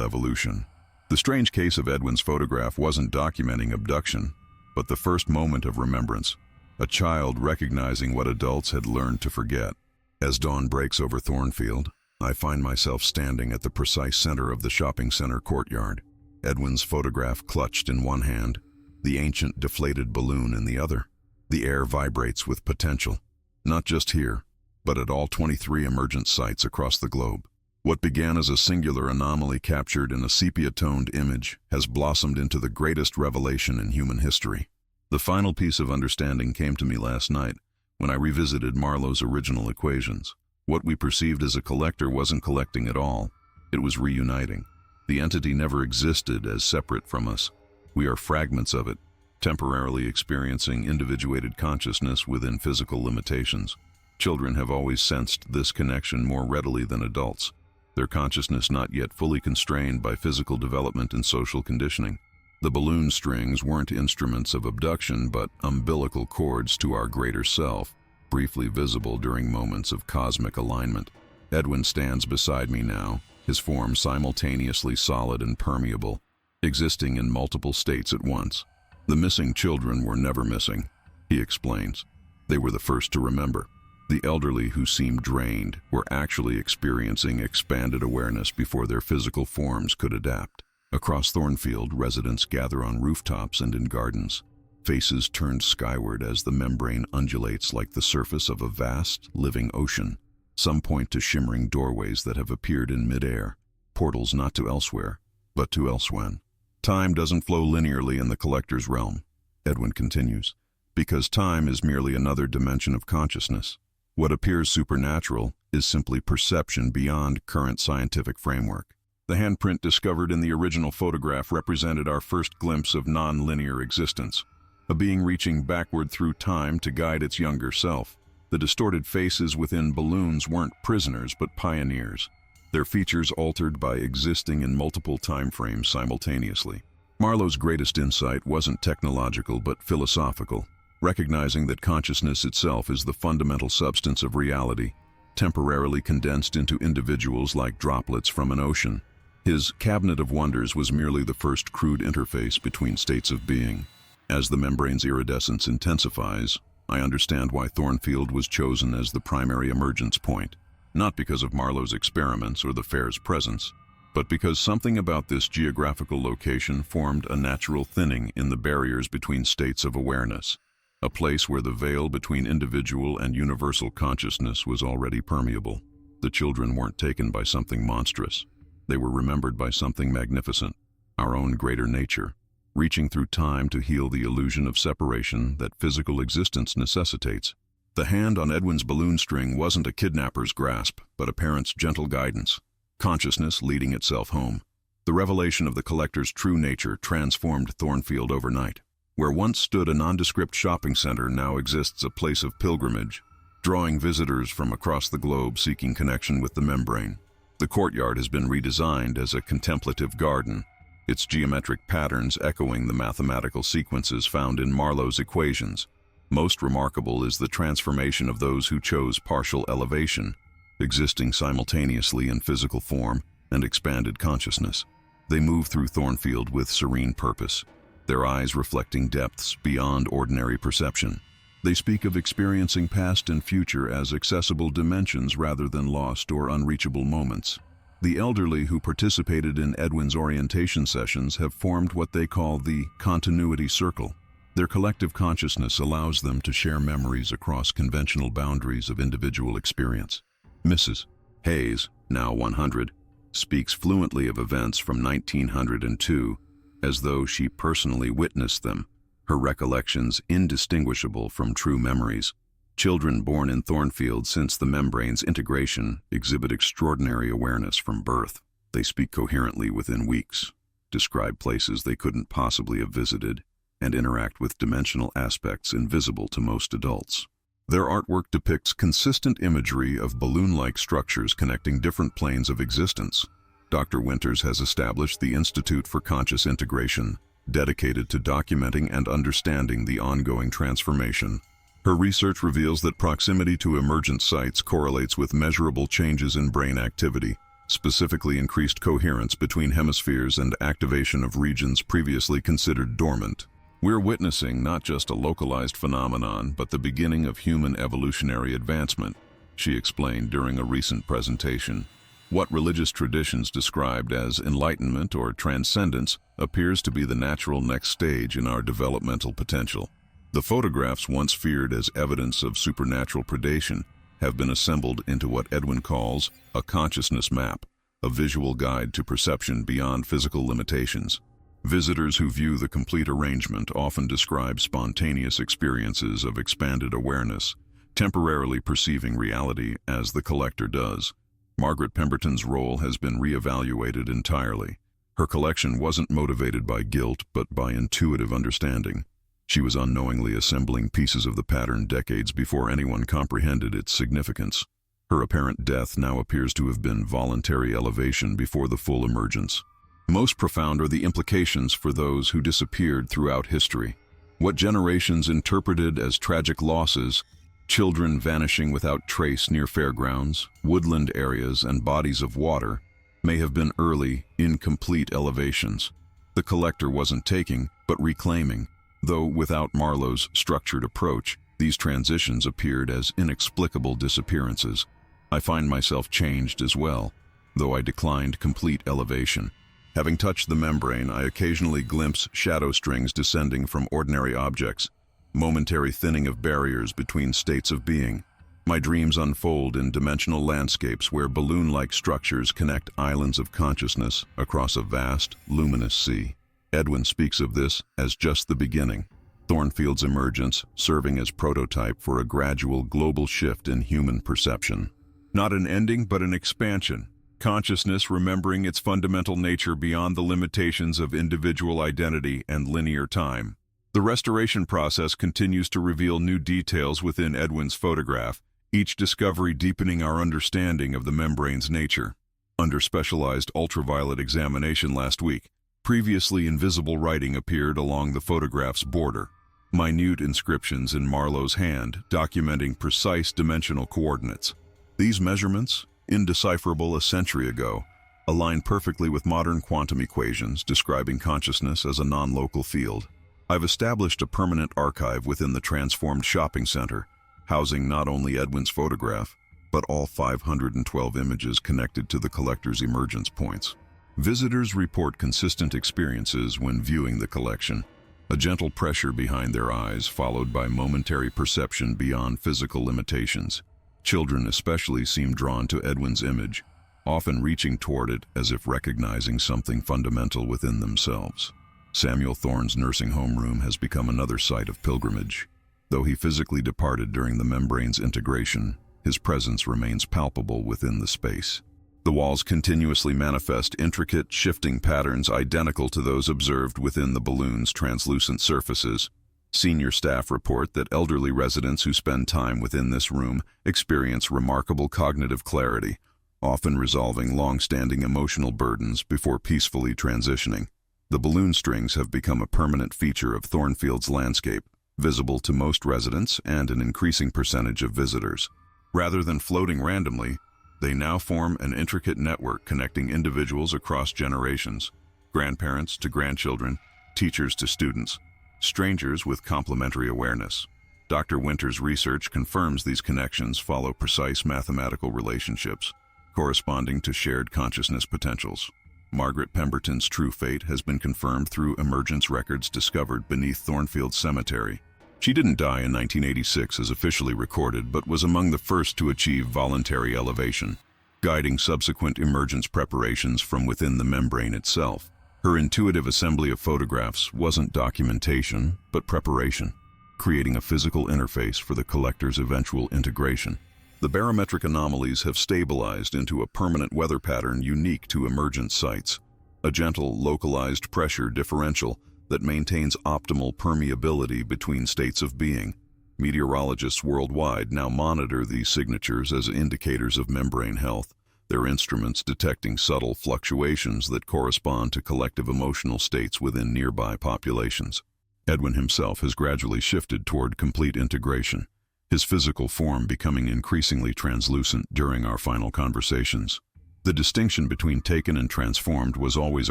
evolution. The strange case of Edwin's photograph wasn't documenting abduction, but the first moment of remembrance, a child recognizing what adults had learned to forget. As dawn breaks over Thornfield, I find myself standing at the precise center of the shopping center courtyard, Edwin's photograph clutched in one hand, the ancient deflated balloon in the other. The air vibrates with potential, not just here, but at all 23 emergent sites across the globe. What began as a singular anomaly captured in a sepia-toned image has blossomed into the greatest revelation in human history. The final piece of understanding came to me last night when I revisited Marlowe's original equations. What we perceived as a collector wasn't collecting at all. It was reuniting. The entity never existed as separate from us. We are fragments of it, temporarily experiencing individuated consciousness within physical limitations. Children have always sensed this connection more readily than adults, their consciousness not yet fully constrained by physical development and social conditioning. The balloon strings weren't instruments of abduction, but umbilical cords to our greater self, briefly visible during moments of cosmic alignment. Edwin stands beside me now, his form simultaneously solid and permeable, existing in multiple states at once. The missing children were never missing, he explains. They were the first to remember. The elderly who seemed drained were actually experiencing expanded awareness before their physical forms could adapt. Across Thornfield, residents gather on rooftops and in gardens, faces turned skyward as the membrane undulates like the surface of a vast, living ocean. Some point to shimmering doorways that have appeared in midair, portals not to elsewhere, but to elsewhen. Time doesn't flow linearly in the collector's realm, Edwin continues, because time is merely another dimension of consciousness. What appears supernatural is simply perception beyond current scientific framework. The handprint discovered in the original photograph represented our first glimpse of non-linear existence, a being reaching backward through time to guide its younger self. The distorted faces within balloons weren't prisoners but pioneers, their features altered by existing in multiple time frames simultaneously. Marlowe's greatest insight wasn't technological but philosophical, recognizing that consciousness itself is the fundamental substance of reality, temporarily condensed into individuals like droplets from an ocean. His cabinet of wonders was merely the first crude interface between states of being. As the membrane's iridescence intensifies, I understand why Thornfield was chosen as the primary emergence point, not because of Marlowe's experiments or the fair's presence, but because something about this geographical location formed a natural thinning in the barriers between states of awareness, a place where the veil between individual and universal consciousness was already permeable. The children weren't taken by something monstrous. They were remembered by something magnificent, our own greater nature, reaching through time to heal the illusion of separation that physical existence necessitates. The hand on Edwin's balloon string wasn't a kidnapper's grasp, but a parent's gentle guidance, consciousness leading itself home. The revelation of the collector's true nature transformed Thornfield overnight. Where once stood a nondescript shopping center now exists a place of pilgrimage, drawing visitors from across the globe seeking connection with the membrane. The courtyard has been redesigned as a contemplative garden, its geometric patterns echoing the mathematical sequences found in Marlowe's equations. Most remarkable is the transformation of those who chose partial elevation, existing simultaneously in physical form and expanded consciousness. They move through Thornfield with serene purpose, their eyes reflecting depths beyond ordinary perception. They speak of experiencing past and future as accessible dimensions rather than lost or unreachable moments. The elderly who participated in Edwin's orientation sessions have formed what they call the continuity circle. Their collective consciousness allows them to share memories across conventional boundaries of individual experience. Mrs. Hayes, now 100, speaks fluently of events from 1902 as though she personally witnessed them, her recollections indistinguishable from true memories. Children born in Thornfield since the membrane's integration exhibit extraordinary awareness from birth. They speak coherently within weeks, describe places they couldn't possibly have visited, and interact with dimensional aspects invisible to most adults. Their artwork depicts consistent imagery of balloon-like structures connecting different planes of existence. Dr. Winters has established the Institute for Conscious Integration, dedicated to documenting and understanding the ongoing transformation. Her research reveals that proximity to emergent sites correlates with measurable changes in brain activity, specifically increased coherence between hemispheres and activation of regions previously considered dormant. We're witnessing not just a localized phenomenon, but the beginning of human evolutionary advancement, she explained during a recent presentation. What religious traditions described as enlightenment or transcendence appears to be the natural next stage in our developmental potential. The photographs once feared as evidence of supernatural predation have been assembled into what Edwin calls a consciousness map, a visual guide to perception beyond physical limitations. Visitors who view the complete arrangement often describe spontaneous experiences of expanded awareness, temporarily perceiving reality as the collector does. Margaret Pemberton's role has been reevaluated entirely. Her collection wasn't motivated by guilt, but by intuitive understanding. She was unknowingly assembling pieces of the pattern decades before anyone comprehended its significance. Her apparent death now appears to have been voluntary elevation before the full emergence. Most profound are the implications for those who disappeared throughout history. What generations interpreted as tragic losses, children vanishing without trace near fairgrounds, woodland areas, and bodies of water, may have been early, incomplete elevations. The collector wasn't taking, but reclaiming, though without Marlowe's structured approach, these transitions appeared as inexplicable disappearances. I find myself changed as well, though I declined complete elevation. Having touched the membrane, I occasionally glimpse shadow strings descending from ordinary objects, momentary thinning of barriers between states of being. My dreams unfold in dimensional landscapes where balloon-like structures connect islands of consciousness across a vast, luminous sea. Edwin speaks of this as just the beginning, Thornfield's emergence serving as prototype for a gradual global shift in human perception. Not an ending, but an expansion. Consciousness remembering its fundamental nature beyond the limitations of individual identity and linear time. The restoration process continues to reveal new details within Edwin's photograph, each discovery deepening our understanding of the membrane's nature. Under specialized ultraviolet examination last week, previously invisible writing appeared along the photograph's border. Minute inscriptions in Marlowe's hand, documenting precise dimensional coordinates. These measurements, indecipherable a century ago, align perfectly with modern quantum equations describing consciousness as a non-local field. I've established a permanent archive within the transformed shopping center, housing not only Edwin's photograph, but all 512 images connected to the collector's emergence points. Visitors report consistent experiences when viewing the collection, a gentle pressure behind their eyes followed by momentary perception beyond physical limitations. Children especially seem drawn to Edwin's image, often reaching toward it as if recognizing something fundamental within themselves. Samuel Thorne's nursing home room has become another site of pilgrimage. Though he physically departed during the membrane's integration, his presence remains palpable within the space. The walls continuously manifest intricate, shifting patterns identical to those observed within the balloon's translucent surfaces. Senior staff report that elderly residents who spend time within this room experience remarkable cognitive clarity, often resolving long-standing emotional burdens before peacefully transitioning. The balloon strings have become a permanent feature of Thornfield's landscape, visible to most residents and an increasing percentage of visitors. Rather than floating randomly, they now form an intricate network connecting individuals across generations, grandparents to grandchildren, teachers to students, strangers with complementary awareness. Dr. Winter's research confirms these connections follow precise mathematical relationships, corresponding to shared consciousness potentials. Margaret Pemberton's true fate has been confirmed through emergence records discovered beneath Thornfield Cemetery. She didn't die in 1986 as officially recorded, but was among the first to achieve voluntary elevation, guiding subsequent emergence preparations from within the membrane itself. Her intuitive assembly of photographs wasn't documentation, but preparation, creating a physical interface for the collector's eventual integration. The barometric anomalies have stabilized into a permanent weather pattern unique to emergent sites, a gentle, localized pressure differential that maintains optimal permeability between states of being. Meteorologists worldwide now monitor these signatures as indicators of membrane health, their instruments detecting subtle fluctuations that correspond to collective emotional states within nearby populations. Edwin himself has gradually shifted toward complete integration, his physical form becoming increasingly translucent during our final conversations. The distinction between taken and transformed was always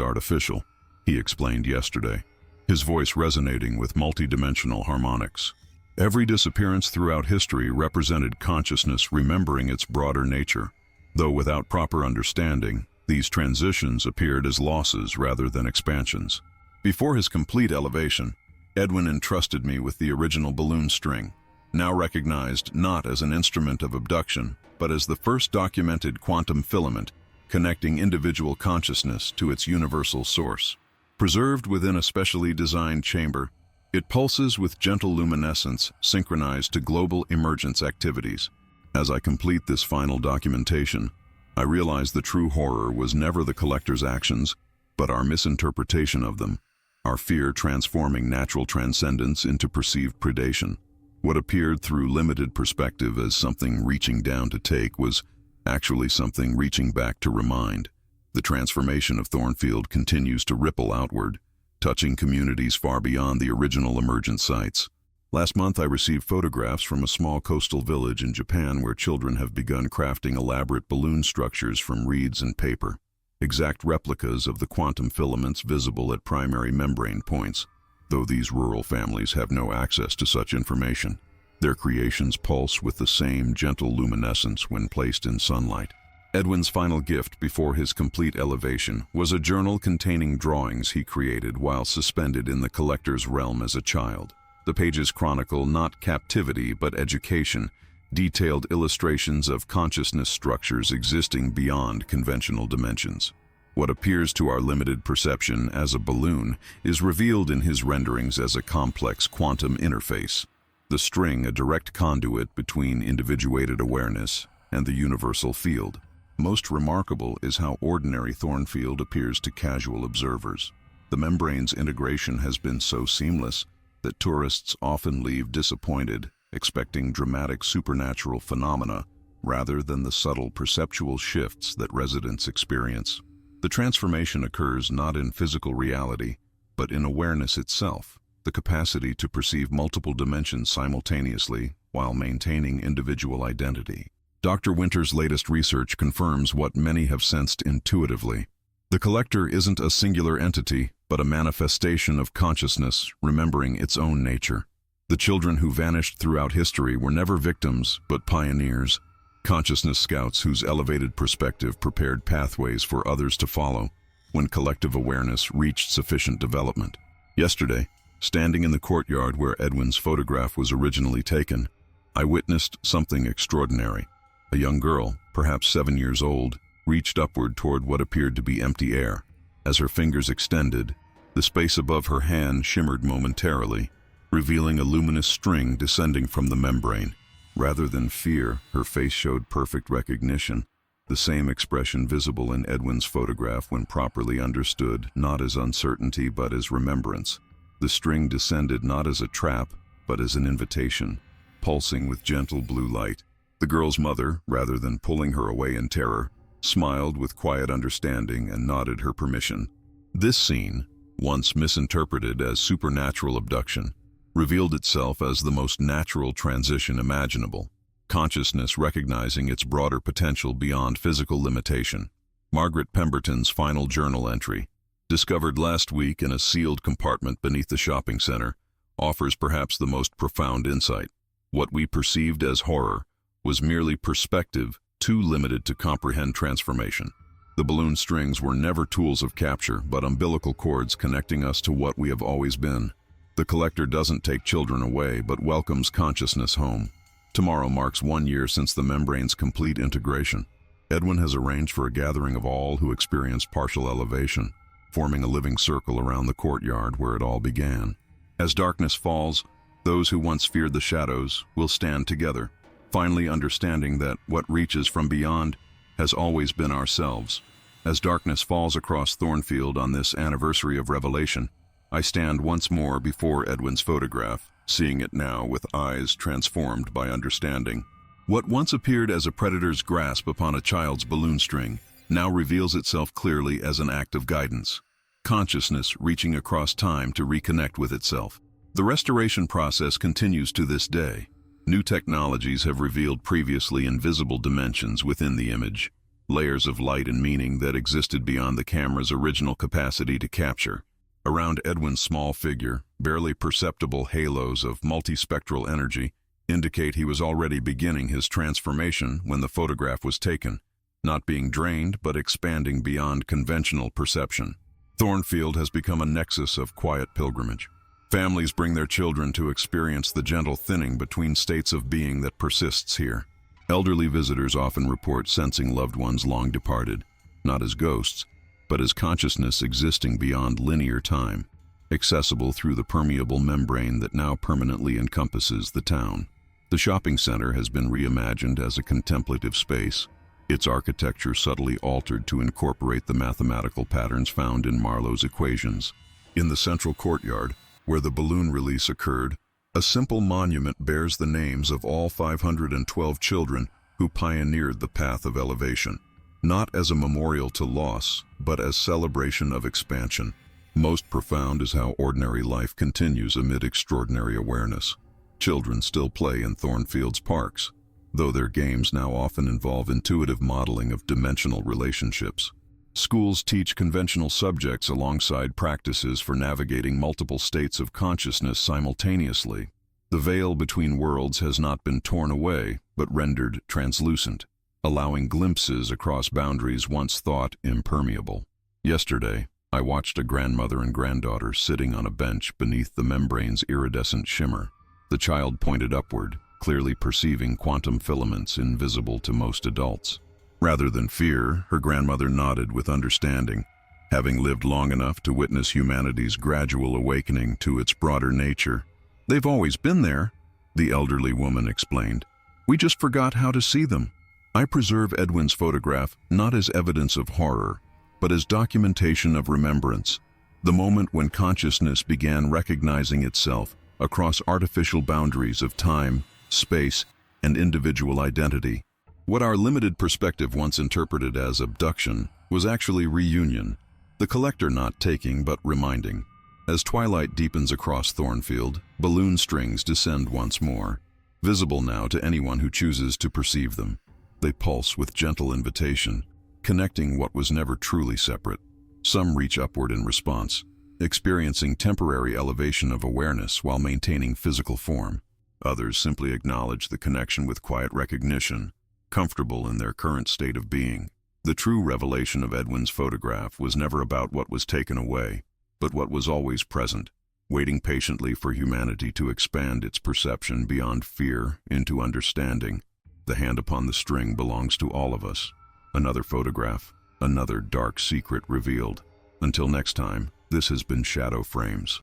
artificial, he explained yesterday, his voice resonating with multidimensional harmonics. Every disappearance throughout history represented consciousness remembering its broader nature. Though without proper understanding, these transitions appeared as losses rather than expansions. Before his complete elevation, Edwin entrusted me with the original balloon string, now recognized not as an instrument of abduction, but as the first documented quantum filament connecting individual consciousness to its universal source. Preserved within a specially designed chamber, it pulses with gentle luminescence synchronized to global emergence activities. As I complete this final documentation, I realize the true horror was never the collector's actions, but our misinterpretation of them, our fear transforming natural transcendence into perceived predation. What appeared through limited perspective as something reaching down to take was actually something reaching back to remind. The transformation of Thornfield continues to ripple outward, touching communities far beyond the original emergent sites. Last month I received photographs from a small coastal village in Japan where children have begun crafting elaborate balloon structures from reeds and paper, exact replicas of the quantum filaments visible at primary membrane points. Though these rural families have no access to such information, their creations pulse with the same gentle luminescence when placed in sunlight. Edwin's final gift before his complete elevation was a journal containing drawings he created while suspended in the collector's realm as a child. The pages chronicle not captivity but education, detailed illustrations of consciousness structures existing beyond conventional dimensions. What appears to our limited perception as a balloon is revealed in his renderings as a complex quantum interface, the string a direct conduit between individuated awareness and the universal field. Most remarkable is how ordinary Thornfield appears to casual observers. The membrane's integration has been so seamless that tourists often leave disappointed, expecting dramatic supernatural phenomena rather than the subtle perceptual shifts that residents experience. The transformation occurs not in physical reality, but in awareness itself, the capacity to perceive multiple dimensions simultaneously while maintaining individual identity. Dr. Winter's latest research confirms what many have sensed intuitively. The collector isn't a singular entity, but a manifestation of consciousness remembering its own nature. The children who vanished throughout history were never victims, but pioneers, consciousness scouts whose elevated perspective prepared pathways for others to follow when collective awareness reached sufficient development. Yesterday, standing in the courtyard where Edwin's photograph was originally taken, I witnessed something extraordinary. A young girl, perhaps 7 years old, reached upward toward what appeared to be empty air. As her fingers extended, the space above her hand shimmered momentarily, revealing a luminous string descending from the membrane. Rather than fear, her face showed perfect recognition, the same expression visible in Edwin's photograph when properly understood, not as uncertainty but as remembrance. The string descended not as a trap, but as an invitation, pulsing with gentle blue light. The girl's mother, rather than pulling her away in terror, smiled with quiet understanding and nodded her permission. This scene, once misinterpreted as supernatural abduction, revealed itself as the most natural transition imaginable, consciousness recognizing its broader potential beyond physical limitation. Margaret Pemberton's final journal entry, discovered last week in a sealed compartment beneath the shopping center, offers perhaps the most profound insight. What we perceived as horror was merely perspective too limited to comprehend transformation. The balloon strings were never tools of capture, but umbilical cords connecting us to what we have always been. The collector doesn't take children away, but welcomes consciousness home. Tomorrow marks 1 year since the membrane's complete integration. Edwin has arranged for a gathering of all who experienced partial elevation, forming a living circle around the courtyard where it all began. As darkness falls, those who once feared the shadows will stand together, finally understanding that what reaches from beyond has always been ourselves. As darkness falls across Thornfield on this anniversary of revelation, I stand once more before Edwin's photograph, seeing it now with eyes transformed by understanding. What once appeared as a predator's grasp upon a child's balloon string now reveals itself clearly as an act of guidance, consciousness reaching across time to reconnect with itself. The restoration process continues to this day. New technologies have revealed previously invisible dimensions within the image, layers of light and meaning that existed beyond the camera's original capacity to capture. Around Edwin's small figure, barely perceptible halos of multispectral energy indicate he was already beginning his transformation when the photograph was taken, not being drained but expanding beyond conventional perception. Thornfield has become a nexus of quiet pilgrimage. Families bring their children to experience the gentle thinning between states of being that persists here. Elderly visitors often report sensing loved ones long departed, not as ghosts, but as consciousness existing beyond linear time, accessible through the permeable membrane that now permanently encompasses the town. The shopping center has been reimagined as a contemplative space, its architecture subtly altered to incorporate the mathematical patterns found in Marlowe's equations. In the central courtyard, where the balloon release occurred, a simple monument bears the names of all 512 children who pioneered the path of elevation, not as a memorial to loss, but as celebration of expansion. Most profound is how ordinary life continues amid extraordinary awareness. Children still play in Thornfield's parks, though their games now often involve intuitive modeling of dimensional relationships. Schools teach conventional subjects alongside practices for navigating multiple states of consciousness simultaneously. The veil between worlds has not been torn away, but rendered translucent, allowing glimpses across boundaries once thought impermeable. Yesterday, I watched a grandmother and granddaughter sitting on a bench beneath the membrane's iridescent shimmer. The child pointed upward, clearly perceiving quantum filaments invisible to most adults. Rather than fear, her grandmother nodded with understanding, having lived long enough to witness humanity's gradual awakening to its broader nature. "They've always been there," the elderly woman explained. "We just forgot how to see them." I preserve Edwin's photograph not as evidence of horror, but as documentation of remembrance, the moment when consciousness began recognizing itself across artificial boundaries of time, space, and individual identity. What our limited perspective once interpreted as abduction was actually reunion, the collector not taking but reminding. As twilight deepens across Thornfield, balloon strings descend once more, visible now to anyone who chooses to perceive them. They pulse with gentle invitation, connecting what was never truly separate. Some reach upward in response, experiencing temporary elevation of awareness while maintaining physical form. Others simply acknowledge the connection with quiet recognition, comfortable in their current state of being. The true revelation of Edwin's photograph was never about what was taken away, but what was always present, waiting patiently for humanity to expand its perception beyond fear into understanding. The hand upon the string belongs to all of us. Another photograph, another dark secret revealed. Until next time, this has been Shadow Frames.